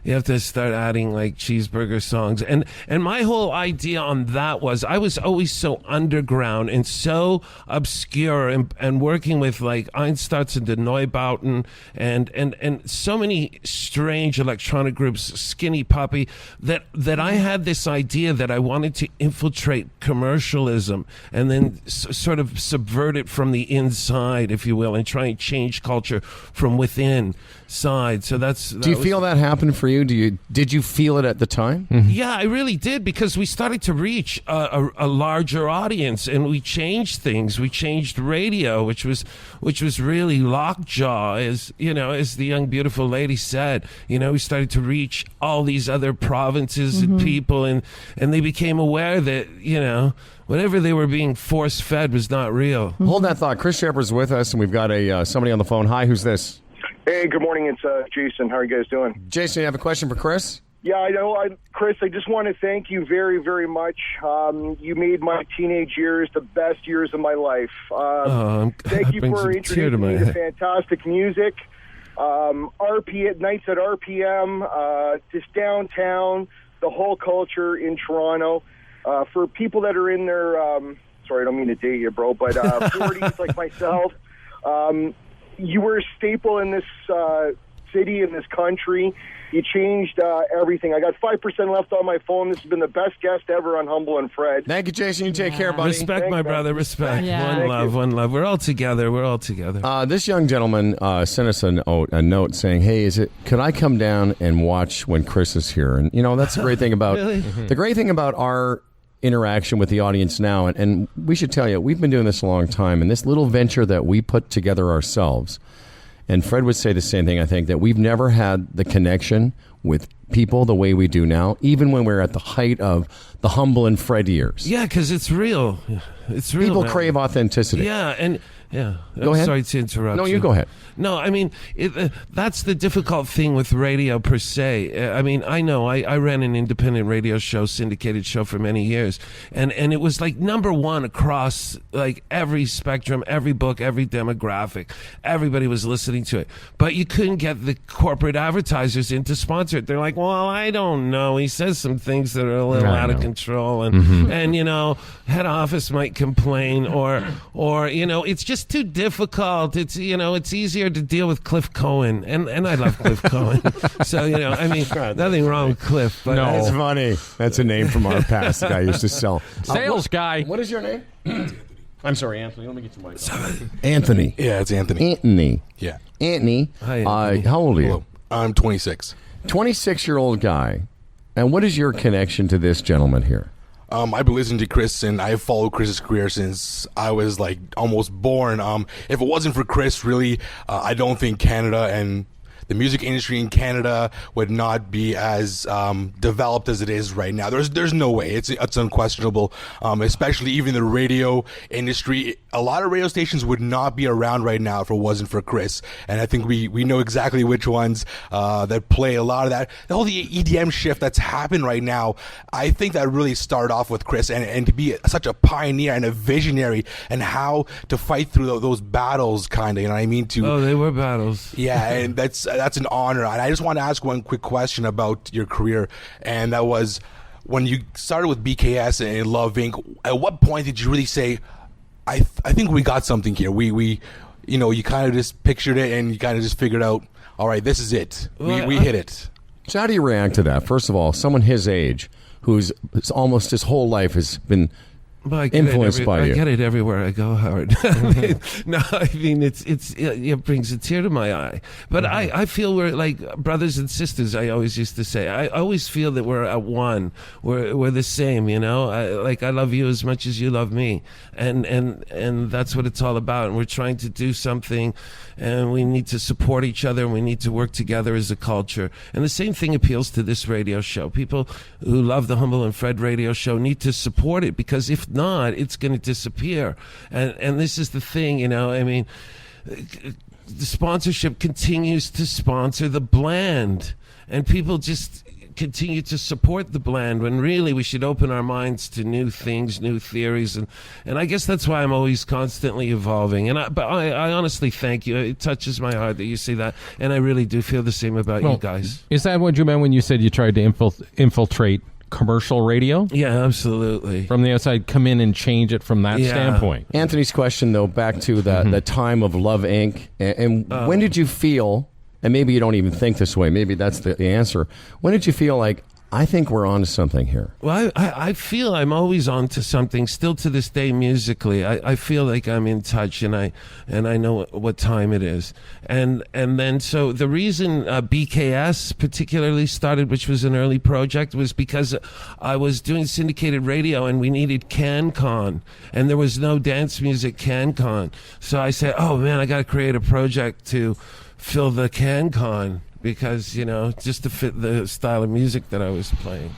you have to start adding like cheeseburger songs. And my whole idea on that was I was always so underground and so obscure and working with like Einstarts and the Neubauten and so many strange electronic groups, Skinny Puppy, that I had this idea that I wanted to infiltrate commercialism and then sort of subvert it from the inside, if you will, and try and change culture from within side. So do you feel that happened for you? Did you feel it at the time? Yeah, I really did, because we started to reach a larger audience, and we changed things. We changed radio, which was really lockjaw, as the young beautiful lady said. We started to reach all these other provinces and people, and they became aware that whatever they were being force fed was not real. Hold that thought. Chris Sheppard's with us, and we've got somebody on the phone. Hi, who's this? Hey, good morning. It's Jason. How are you guys doing? Jason, you have a question for Chris? Yeah, I know. Chris, I just want to thank you very, very much. You made my teenage years the best years of my life. Thank you for introducing me to fantastic music. Nights at RPM, just downtown, the whole culture in Toronto. For people that are in their, sorry, I don't mean to date you, bro, but 40s like myself, you were a staple in this city, in this country. You changed everything. I got 5% left on my phone. This has been the best guest ever on Humble and Fred. Thank you, Jason. You take care, buddy. Respect, my brother. Respect. Yeah. One love. We're all together. This young gentleman sent us a note saying, hey, could I come down and watch when Chris is here? And, that's the great thing about the great thing about our interaction with the audience now. And we should tell you, we've been doing this a long time. And this little venture that we put together ourselves, and Fred would say the same thing, I think, that we've never had the connection with people the way we do now, even when we're at the height of the Humble and Fred years. Yeah, because it's real. It's real. People man. crave authenticity. Yeah, and yeah. Go ahead. Sorry to interrupt. No, you go ahead. No, I mean, that's the difficult thing with radio per se. I mean, I know I ran an independent radio show, syndicated show for many years, and it was like #1 across like every spectrum, every book, every demographic. Everybody was listening to it, but you couldn't get the corporate advertisers in to sponsor it. They're like, well, I don't know. He says some things that are a little out of control, and and you know, head office might complain, or you know, it's just too difficult. It's it's easier to deal with Cliff Cohen, and I love Cliff Cohen. So I mean, nothing wrong with Cliff. But No, it's funny. That's a name from our past. The guy used to sell Sales guy. What is your name? I'm sorry, Anthony. Let me get your mic. Anthony. Yeah, it's Anthony. Anthony. Yeah. Anthony. Hi, Anthony. How old are you? Hello. I'm 26. 26-year-old guy. And what is your connection to this gentleman here? I've been listening to Chris, and I've followed Chris's career since I was like almost born. If it wasn't for Chris, really, I don't think Canada and the music industry in Canada would not be as developed as it is right now. There's no way. It's unquestionable. Especially even the radio industry. A lot of radio stations would not be around right now if it wasn't for Chris. And I think we know exactly which ones that play a lot of that. The whole EDM shift that's happened right now, I think that really started off with Chris, and to be such a pioneer and a visionary, and how to fight through those battles, kind of. You know what I mean? They were battles. Yeah, and that's an honor. And I just want to ask one quick question about your career, and that was when you started with BKS and Love Inc. At what point did you really say, I think we got something here? We you kind of just pictured it, and you kind of just figured out, all right, this is it. We hit it. So how do you react to that? First of all, someone his age, who's almost his whole life has been influenced by you. I get it everywhere I go, Howard. I mean, it brings a tear to my eye. But I feel we're like brothers and sisters. I always used to say. I always feel that we're at one. We're the same. I love you as much as you love me, and that's what it's all about. And we're trying to do something, and we need to support each other, and we need to work together as a culture. And the same thing appeals to this radio show. People who love the Humble and Fred radio show need to support it, because if not, it's going to disappear. And this is the thing, I mean, the sponsorship continues to sponsor the bland, and people just continue to support the bland, when really we should open our minds to new things, new theories, and I guess that's why I'm always constantly evolving. But I honestly thank you. It touches my heart that you say that, and I really do feel the same about you guys. Is that what you meant when you said you tried to infiltrate commercial radio? Yeah, absolutely. From the outside, come in and change it from that standpoint. Anthony's question, though, back to the time of Love Inc. And when did you feel, and maybe you don't even think this way, maybe that's the answer, when did you feel like, I think we're on to something here? Well, I feel I'm always on to something, still to this day musically. I feel like I'm in touch, and I know what time it is. And then, so the reason BKS particularly started, which was an early project, was because I was doing syndicated radio, and we needed CanCon, and there was no dance music CanCon. So I said, oh man, I got to create a project to fill the CanCon, because, just to fit the style of music that I was playing.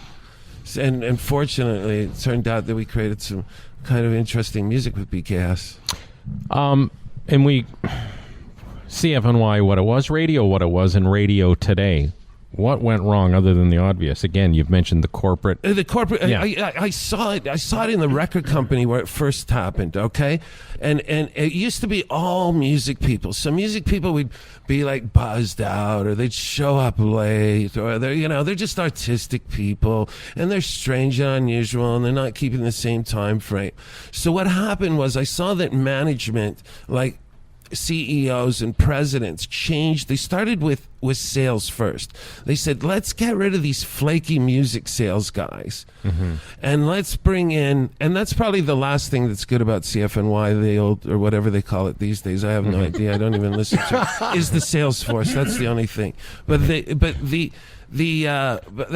And fortunately, it turned out that we created some kind of interesting music with BKS. And we, CFNY, what it was, radio, what it was, and radio today. What went wrong other than the obvious? Again, you've mentioned the corporate. Yeah. I saw it. I saw it in the record company where it first happened. Okay, and it used to be all music people. So music people would be like buzzed out, or they'd show up late, or they're just artistic people, and they're strange and unusual, and they're not keeping the same time frame. So what happened was, I saw that management, like CEOs and presidents, changed. They started with sales first. They said, let's get rid of these flaky music sales guys, and let's bring in, and that's probably the last thing that's good about CFNY, the old, or whatever they call it these days. I have no idea. I don't even listen to it. Is the sales force. That's the only thing. But I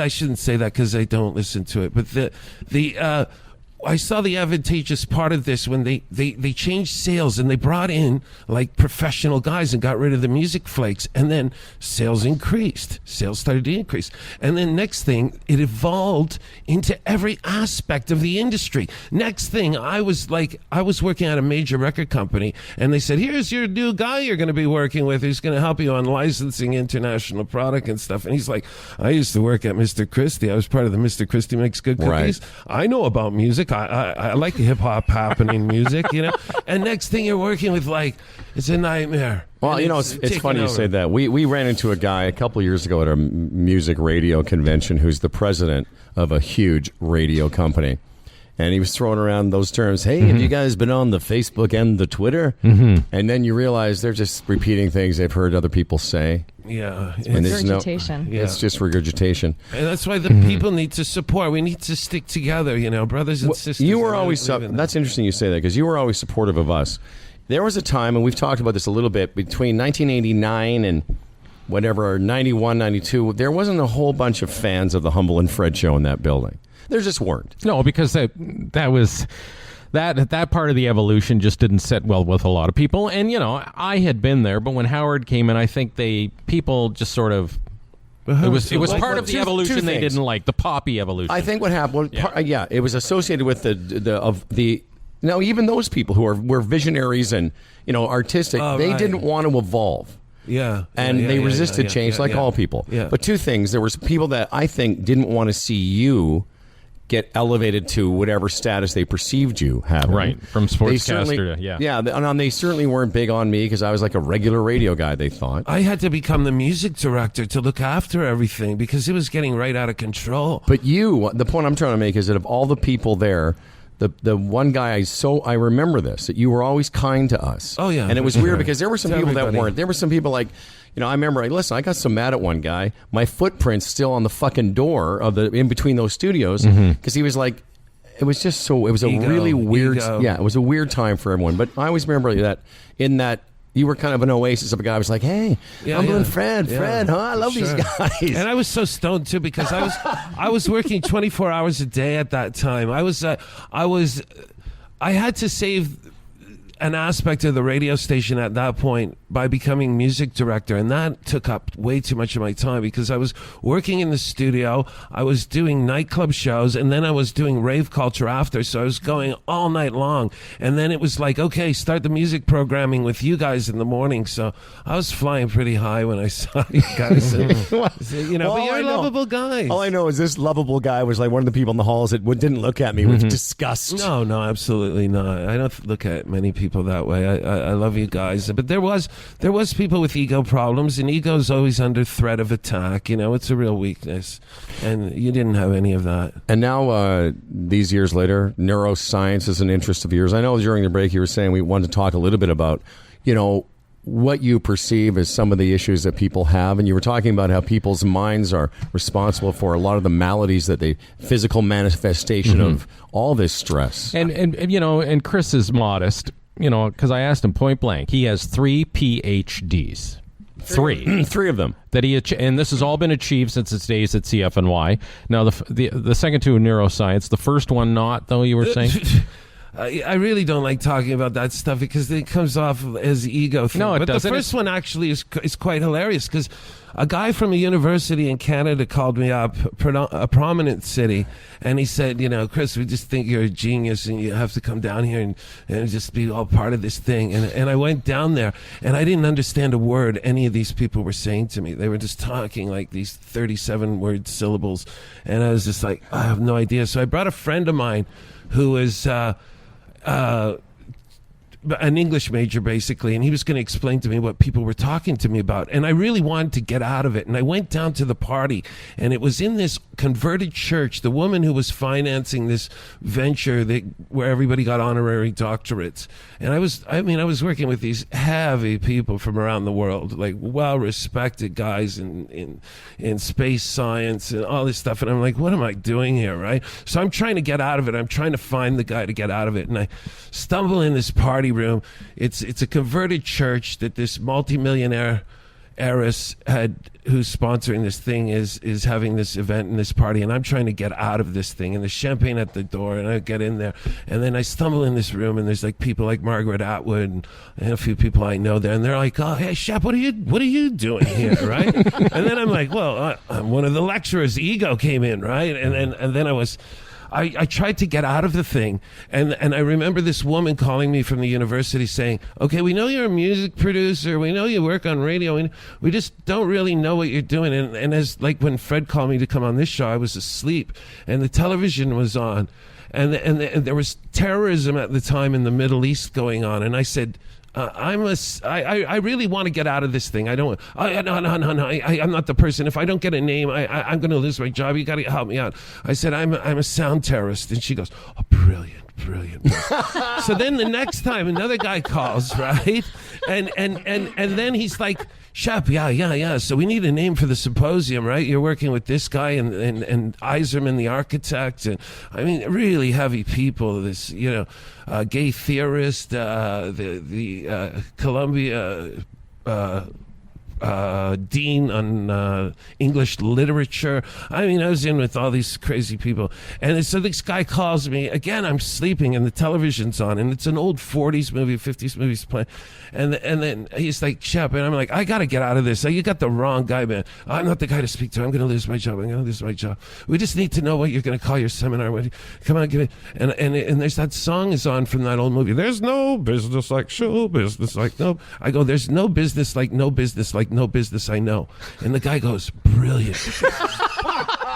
shouldn't say that because I don't listen to it. But I saw the advantageous part of this when they changed sales and they brought in like professional guys and got rid of the music flakes, and then sales increased. Sales started to increase. And then next thing, it evolved into every aspect of the industry. Next thing, I was working at a major record company, and they said, here's your new guy you're going to be working with. He's going to help you on licensing international product and stuff. And he's like, I used to work at Mr. Christie. I was part of the Mr. Christie Makes Good Cookies. Right. I know about music. I like hip hop happening music, you know. And next thing you're working with, like, it's a nightmare. Well, you know, it's funny you say that. We ran into a guy a couple of years ago at a music radio convention who's the president of a huge radio company. And he was throwing around those terms. Hey, have you guys been on the Facebook and the Twitter? And then you realize they're just repeating things they've heard other people say. Yeah. And regurgitation. It's just regurgitation. And that's why the people need to support. We need to stick together, you know, brothers and sisters. You were always, that's interesting you say that, because you were always supportive of us. There was a time, and we've talked about this a little bit, between 1989 and whatever, 91, 92, there wasn't a whole bunch of fans of the Humble and Fred show in that building. There just weren't. No, because that part of the evolution just didn't sit well with a lot of people. And, you know, I had been there, but when Howard came in, I think people just sort of... It was part of the evolution they didn't like, the poppy evolution. I think what happened, it was associated with the now, even those people who were visionaries and, you know, artistic, they didn't want to evolve. Yeah. And they resisted change like all people. Yeah. But two things. There was people that I think didn't want to see you get elevated to whatever status they perceived you having. Right, from sportscaster to, Yeah, and they certainly weren't big on me because I was like a regular radio guy, they thought. I had to become the music director to look after everything because it was getting right out of control. But the point I'm trying to make is that of all the people there, the one guy I remember this, that you were always kind to us. Oh, yeah. And it was weird because there were some people everybody. that weren't. There were some people like, you know, I remember, listen, I got so mad at one guy. My footprint's still on the fucking door of in between those studios because he was like, it was just so, it was a really weird, it was a weird time for everyone. But I always remember that you were kind of an oasis of a guy who was like, hey, I'm doing Fred, huh? I love these guys. And I was so stoned too because I was working 24 hours a day at that time. I had to save an aspect of the radio station at that point by becoming music director, and that took up way too much of my time because I was working in the studio, I was doing nightclub shows, and then I was doing rave culture after, so I was going all night long. And then it was like, okay, start the music programming with you guys in the morning. So I was flying pretty high when I saw you guys. You know, but you're lovable guys. All I know is this lovable guy was like one of the people in the halls that didn't look at me with disgust. No, absolutely not. I don't look at many people that way. I love you guys, but there was people with ego problems, and ego's always under threat of attack. You know, it's a real weakness, and you didn't have any of that. And now, these years later, neuroscience is an interest of yours. I know during the break you were saying we wanted to talk a little bit about, you know, what you perceive as some of the issues that people have, and you were talking about how people's minds are responsible for a lot of the maladies that physical manifestation of all this stress. And you know, and Chris is modest. You know, because I asked him point blank. He has 3 PhDs. Three of them. And this has all been achieved since its days at CFNY. Now, the second two in neuroscience. The first one not, though, you were saying? I really don't like talking about that stuff because it comes off as ego thing. No, it doesn't. But the first one actually is quite hilarious because a guy from a university in Canada called me up, a prominent city, and he said, you know, Chris, we just think you're a genius and you have to come down here and just be all part of this thing. And I went down there, and I didn't understand a word any of these people were saying to me. They were just talking like these 37-word syllables, and I was just like, I have no idea. So I brought a friend of mine who is... an English major, basically, and he was going to explain to me what people were talking to me about. And I really wanted to get out of it. And I went down to the party, and it was in this converted church. The woman who was financing this venture where everybody got honorary doctorates. And I was working with these heavy people from around the world, like well-respected guys in space science and all this stuff. And I'm like, what am I doing here, right? So I'm trying to get out of it. I'm trying to find the guy to get out of it. And I stumble in this party room. It's a converted church that this multimillionaire Eris who's sponsoring this thing is having this event and this party, and I'm trying to get out of this thing, and there's champagne at the door, and I get in there, and then I stumble in this room, and there's like people like Margaret Atwood and a few people I know there, and they're like, "Oh, hey, Shep, what are you doing here?" Right? And then I'm like, "Well, I'm one of the lecturers." Ego came in, right? And then I tried to get out of the thing, and I remember this woman calling me from the university saying, "Okay, we know you're a music producer, we know you work on radio, and we just don't really know what you're doing." And as like when Fred called me to come on this show, I was asleep, and the television was on, and there was terrorism at the time in the Middle East going on, and I said, I really want to get out of this thing. I don't. No. I'm not the person. If I don't get a name, I'm going to lose my job. You got to help me out. I said I'm a sound terrorist, and she goes, "Oh, brilliant." So then the next time another guy calls, right, and then he's like, "Shep, yeah. So we need a name for the symposium, right? You're working with this guy and Eiserman, the architect, and I mean really heavy people. This gay theorist, the Columbia dean on English literature. I mean, I was in with all these crazy people. And so this guy calls me. Again, I'm sleeping and the television's on. And it's an old 40s movie, 50s movies playing. And then he's like, "Shep," and I'm like, "I got to get out of this. You got the wrong guy, man. I'm not the guy to speak to. I'm going to lose my job. We just need to know what you're going to call your seminar. Come on, give it." And there's that song is on from that old movie. "There's no business like show business like no." I go, "There's no business like no business like no business I know." And the guy goes, "Brilliant."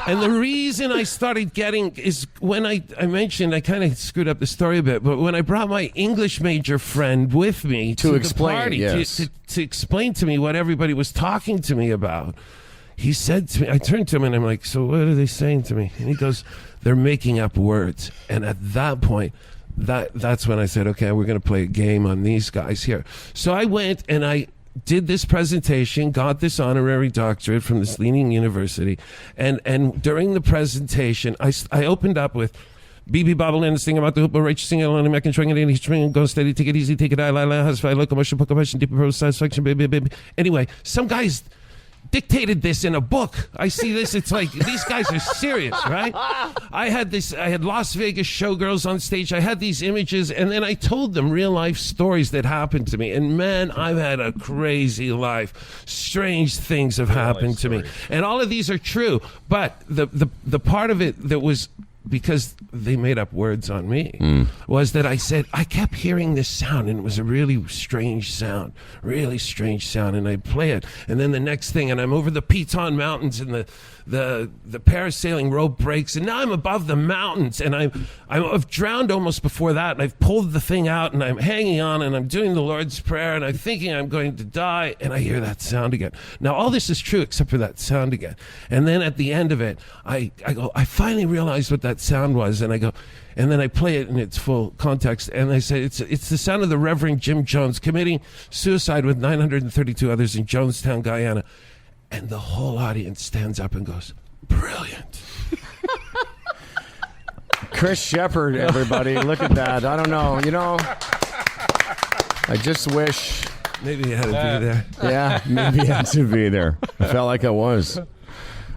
And the reason I started getting is when I mentioned, I kind of screwed up the story a bit, but when I brought my English major friend with me to explain, the party, yes. to explain to me what everybody was talking to me about, he said to me, I turned to him and I'm like, "So what are they saying to me?" And he goes, "They're making up words." And at that point, that's when I said, "Okay, we're going to play a game on these guys here." So I went and I did this presentation, got this honorary doctorate from this leading university, and during the presentation, I opened up with BB Bobble and sing about the hoop, right, sing along, and making string it in, he's string, go steady, take it easy, take it high, has five locomotion, locomotion, deeper pro satisfaction, baby. Anyway, some guys dictated this in a book. I see this, it's like these guys are serious, right? I had Las Vegas showgirls on stage. I had these images, and then I told them real life stories that happened to me. And man, I've had a crazy life. Strange things have happened to me, and all of these are true. But the part of it that was because they made up words on me was that I said I kept hearing this sound, and it was a really strange sound, and I'd play it, and then the next thing, and I'm over the Piton Mountains, and the parasailing rope breaks, and now I'm above the mountains, and I've drowned almost before that, and I've pulled the thing out, and I'm hanging on, and I'm doing the Lord's Prayer, and I'm thinking I'm going to die, and I hear that sound again. Now all this is true except for that sound again. And then at the end of it, I go, I finally realized what that sound was, and I go, and then I play it in its full context, and I say it's the sound of the Reverend Jim Jones committing suicide with 932 others in Jonestown, Guyana. And the whole audience stands up and goes, "Brilliant." Chris Sheppard, everybody. Look at that. I don't know. I just wish. Maybe you had to be there. Yeah, maybe you had to be there. I felt like I was.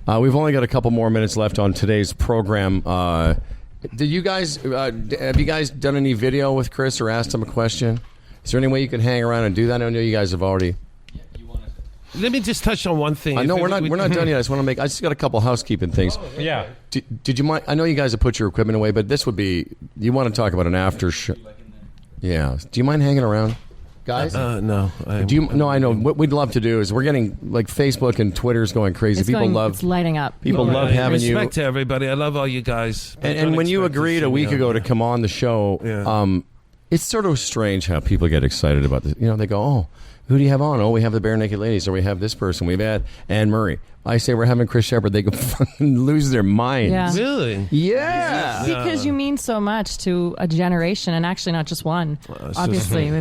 We've only got a couple more minutes left on today's program. Did you guys, have you guys done any video with Chris or asked him a question? Is there any way you can hang around and do that? I know you guys have already. Let me just touch on one thing. I know we're not done yet. I just got a couple housekeeping things. Yeah. Did you mind? I know you guys have put your equipment away, but this would be. You want to talk about an after show? Yeah. Do you mind hanging around, guys? No. No, I know. What we'd love to do is we're getting like Facebook and Twitter's going crazy. It's lighting up. People love having you. Respect to everybody. I love all you guys. And when you agreed a week ago to come on the show, it's sort of strange how people get excited about this. They go, "Oh, who do you have on?" "Oh, we have the Bare Naked Ladies," or "We have this person." We've had Anne Murray. I say we're having Chris Sheppard. They go fucking lose their minds. Yeah. Really? Yeah. Because you mean so much to a generation, and actually not just one. Obviously,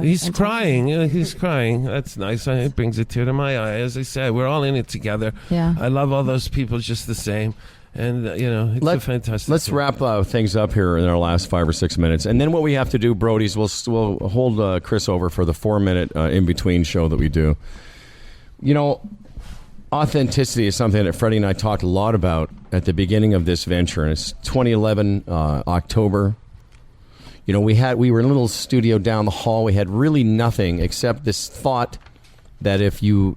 he's crying. He's crying. That's nice. It brings a tear to my eye. As I said, we're all in it together. Yeah. I love all those people just the same. And, it's a fantastic Let's wrap things up here in our last 5 or 6 minutes. And then what we have to do, Brody's, we'll hold Chris over for the 4-minute in-between show that we do. You know, authenticity is something that Freddie and I talked a lot about at the beginning of this venture. And it's 2011, October. You know, we were in a little studio down the hall. We had really nothing except this thought that if you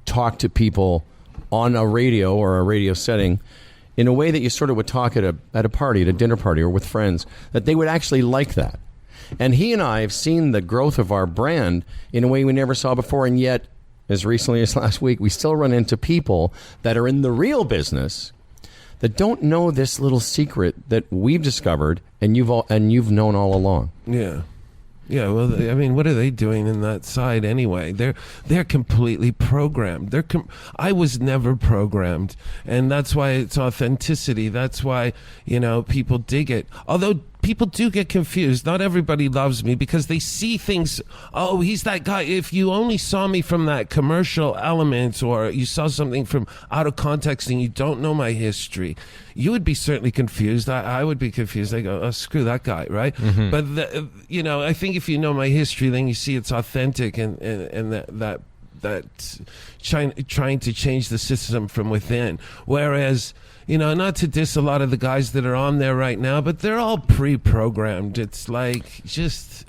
talk to people on a radio or a radio setting in a way that you sort of would talk at a party, at a dinner party or with friends, that they would actually like that. And he and I have seen the growth of our brand in a way we never saw before, and yet, as recently as last week, we still run into people that are in the real business that don't know this little secret that we've discovered and you've known all along. Yeah. Yeah, well, I mean, what are they doing in that side anyway? They're completely programmed. I was never programmed, and that's why it's authenticity. That's why, you know, people dig it. Although people do get confused. Not everybody loves me because they see things. Oh, he's that guy. If you only saw me from that commercial element, or you saw something from out of context and you don't know my history, you would be certainly confused. I would be confused. I go, oh, screw that guy, right? Mm-hmm. But you know, I think if you know my history, then you see it's authentic, and that trying to change the system from within. Whereas, you know, not to diss a lot of the guys that are on there right now, but they're all pre-programmed. It's like just.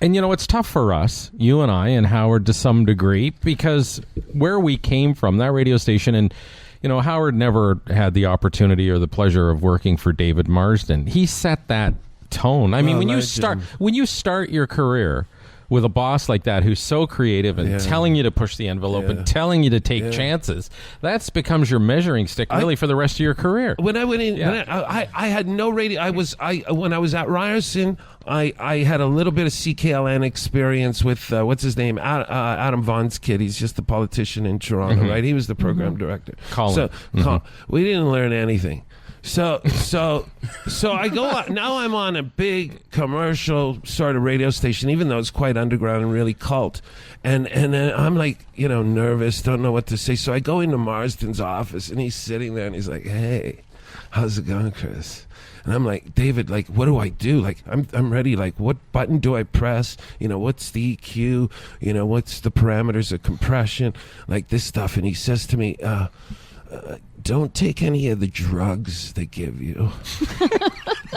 And, you know, it's tough for us, you and I and Howard to some degree, because where we came from, that radio station, and, you know, Howard never had the opportunity or the pleasure of working for David Marsden. He set that tone. I mean, when you start your career with a boss like that who's so creative and telling you to push the envelope and telling you to take chances, that becomes your measuring stick really for the rest of your career. When I went in, I had no radio. When I was at Ryerson, I had a little bit of CKLN experience with what's his name, Adam Vaughn's kid. He's just the politician in Toronto, right? He was the program director. Colin. We didn't learn anything. So I go out. Now I'm on a big commercial sort of radio station, even though it's quite underground and really cult. And then I'm like, you know, nervous, don't know what to say. So I go into Marsden's office, and he's sitting there, and he's like, hey, how's it going, Chris? And I'm like, David, like, what do I do? Like, I'm ready. Like, what button do I press? You know, what's the EQ? You know, what's the parameters of compression? Like this stuff. And he says to me, don't take any of the drugs they give you.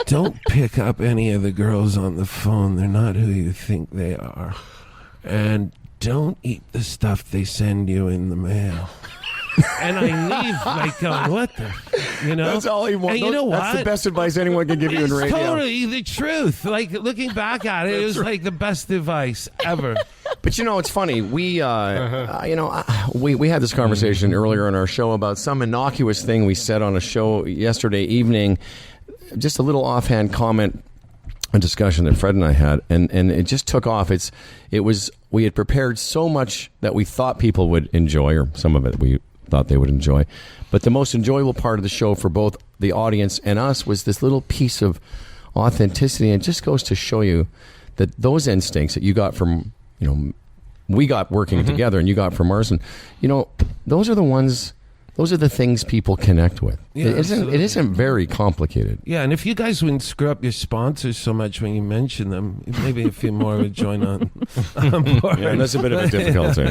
Don't pick up any of the girls on the phone. They're not who you think they are. And don't eat the stuff they send you in the mail. And I leave like going, what the, you know? That's all he wants. And you know what? That's the best advice anyone can give you in radio. It's totally the truth. Like, looking back at it, it was like the best advice ever. But you know, it's funny. We had this conversation earlier in our show about some innocuous thing we said on a show yesterday evening. Just a little offhand comment, a discussion that Fred and I had, and it just took off. We had prepared so much that we thought people would enjoy, or some of it we thought they would enjoy. But the most enjoyable part of the show for both the audience and us was this little piece of authenticity. And it just goes to show you that those instincts that you got from, you know, we got working together and you got from Marsden, you know, those are the things people connect with. Yeah, it isn't very complicated. Yeah, and if you guys wouldn't screw up your sponsors so much when you mention them, maybe a few more would join on board. Yeah, that's a bit of a difficulty.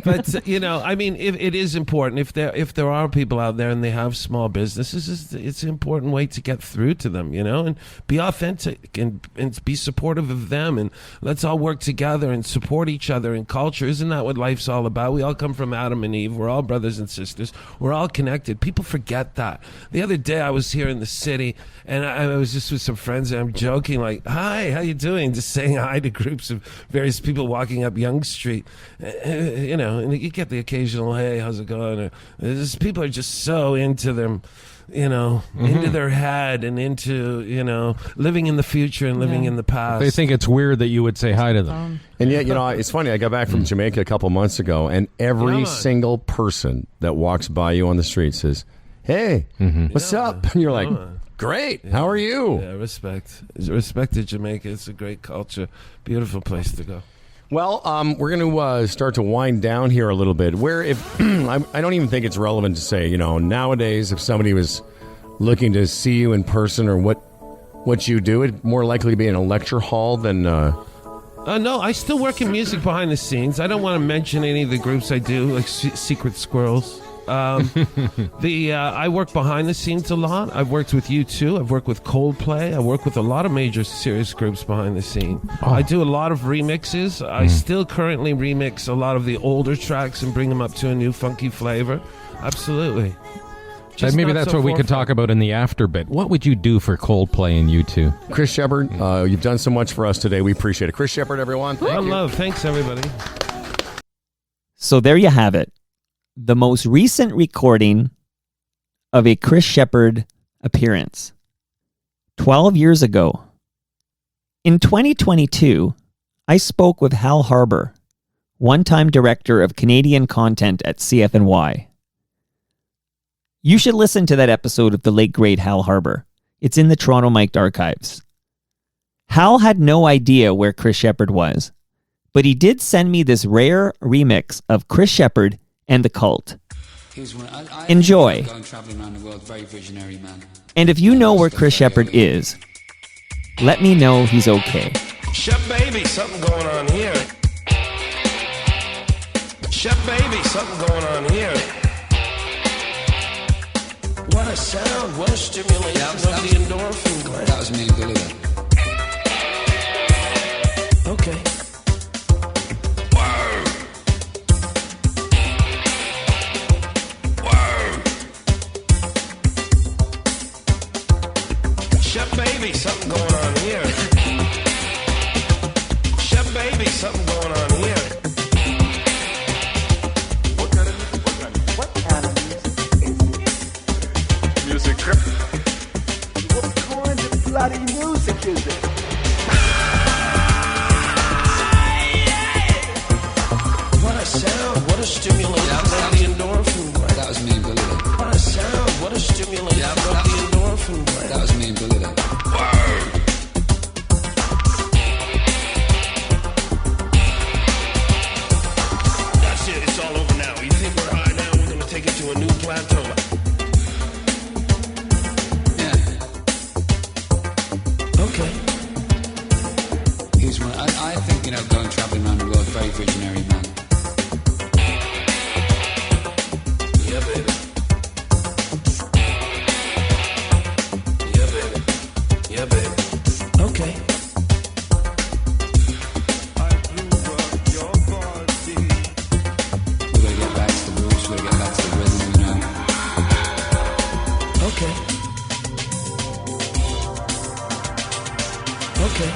But you know, I mean, it is important if there are people out there and they have small businesses, it's an important way to get through to them, you know, and be authentic and be supportive of them, and let's all work together and support each other in culture. Isn't that what life's all about? We all come from Adam and Eve. We're all brothers and sisters. We're all connected. People forget that. The other day I was here in the city, and I was just with some friends, and I'm joking like, hi, how you doing? Just saying hi to groups of various people walking up Yonge Street. You know, and you get the occasional, hey, how's it going? People are just so into them, you know, into their head and into, you know, living in the future and living in the past. They think it's weird that you would say hi to them. And yet, you know, it's funny. I got back from Jamaica a couple months ago, and every single person that walks by you on the street says, hey, what's up? And you're like, great. How are you? Yeah, respect. Respect to Jamaica. It's a great culture. Beautiful place to go. Well, we're going to start to wind down here a little bit. Where if I don't even think it's relevant to say, you know, nowadays if somebody was looking to see you in person or what you do, it'd more likely be in a lecture hall than No, I still work in music behind the scenes. I don't want to mention any of the groups I do, like Secret Squirrels. I work behind the scenes a lot. I've worked with U2. I've worked with Coldplay. I work with a lot of major serious groups behind the scene. I do a lot of remixes. I still currently remix a lot of the older tracks and bring them up to a new funky flavor. Absolutely. Maybe that's what we could talk about in the after bit. What would you do for Coldplay and U2? Chris Sheppard, you've done so much for us today. We appreciate it. Chris Sheppard, everyone. Thank you. Love. Thanks, everybody. So there you have it. The most recent recording of a Chris Sheppard appearance. 12 years ago. In 2022, I spoke with Hal Harbour, one-time director of Canadian content at CFNY. You should listen to that episode of the late great Hal Harbour. It's in the Toronto Mic'd archives. Hal had no idea where Chris Sheppard was, but he did send me this rare remix of Chris Sheppard and The Cult. Enjoy. And if you know where Chris Sheppard is, let me know he's okay. Shep baby, something going on here. Shep baby, something going on here. What a sound, what a stimulation of the endorphin gland. That was me and Billy then. Okay. Word. Word. Shep baby, something going on here. Shep baby, something going on here. What kind of bloody music is it? What a sound, what a stimulation of the endorphin gland. That was me and Billy then. What a sound, what a stimulation of the endorphin gland. That was me and Billy then. Word. That's it, it's all over now. You think we're high now? We're going to take it to a new plateau. Okay. Here's one. I think, going travelling around the world, very visionary man. Yeah, baby. Yeah, baby. Yeah, baby. Okay. We're going to get back to the roots, we're going to get back to the rhythm, Okay. Okay.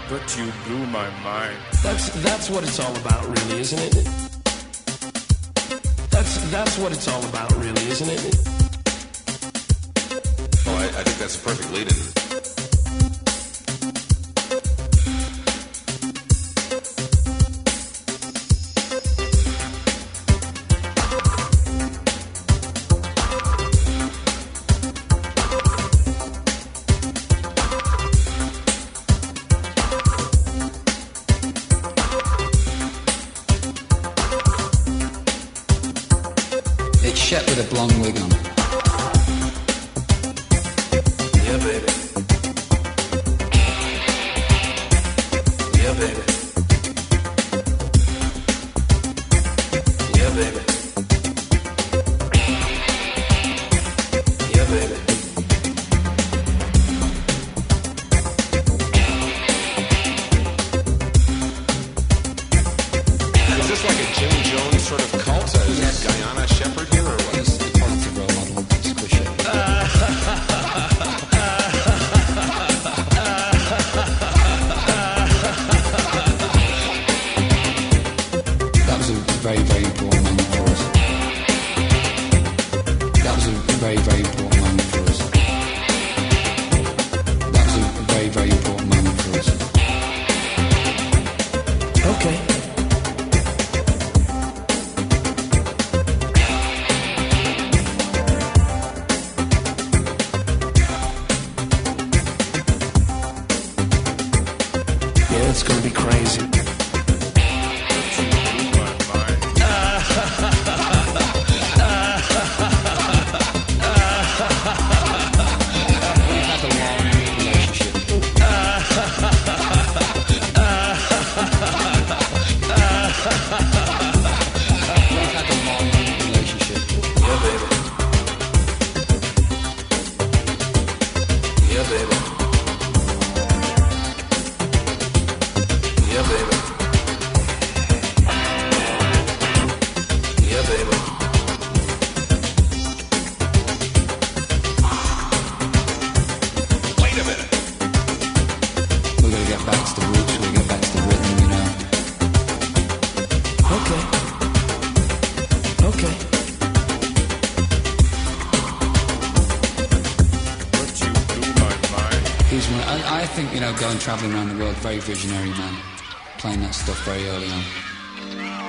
But you blew my mind. That's what it's all about, really, isn't it? That's what it's all about, really, isn't it? Oh, I think that's a perfect lead-in. It's Shep with a blonde wig on. Yeah, baby. Yeah, baby. Yeah, baby. Yeah, baby. Is this like a Jim Jones sort of cult? Is this Guyana Shepherd here or what? He's the positive role model. It's Chris Sheppard. That was a very, very important moment for us. That was a very, very important moment for us. That was a very, very important moment for us. Okay. Yeah, it's gonna be crazy. We've had a long relationship. was one. I think, going travelling around the world, very visionary man, playing that stuff very early on.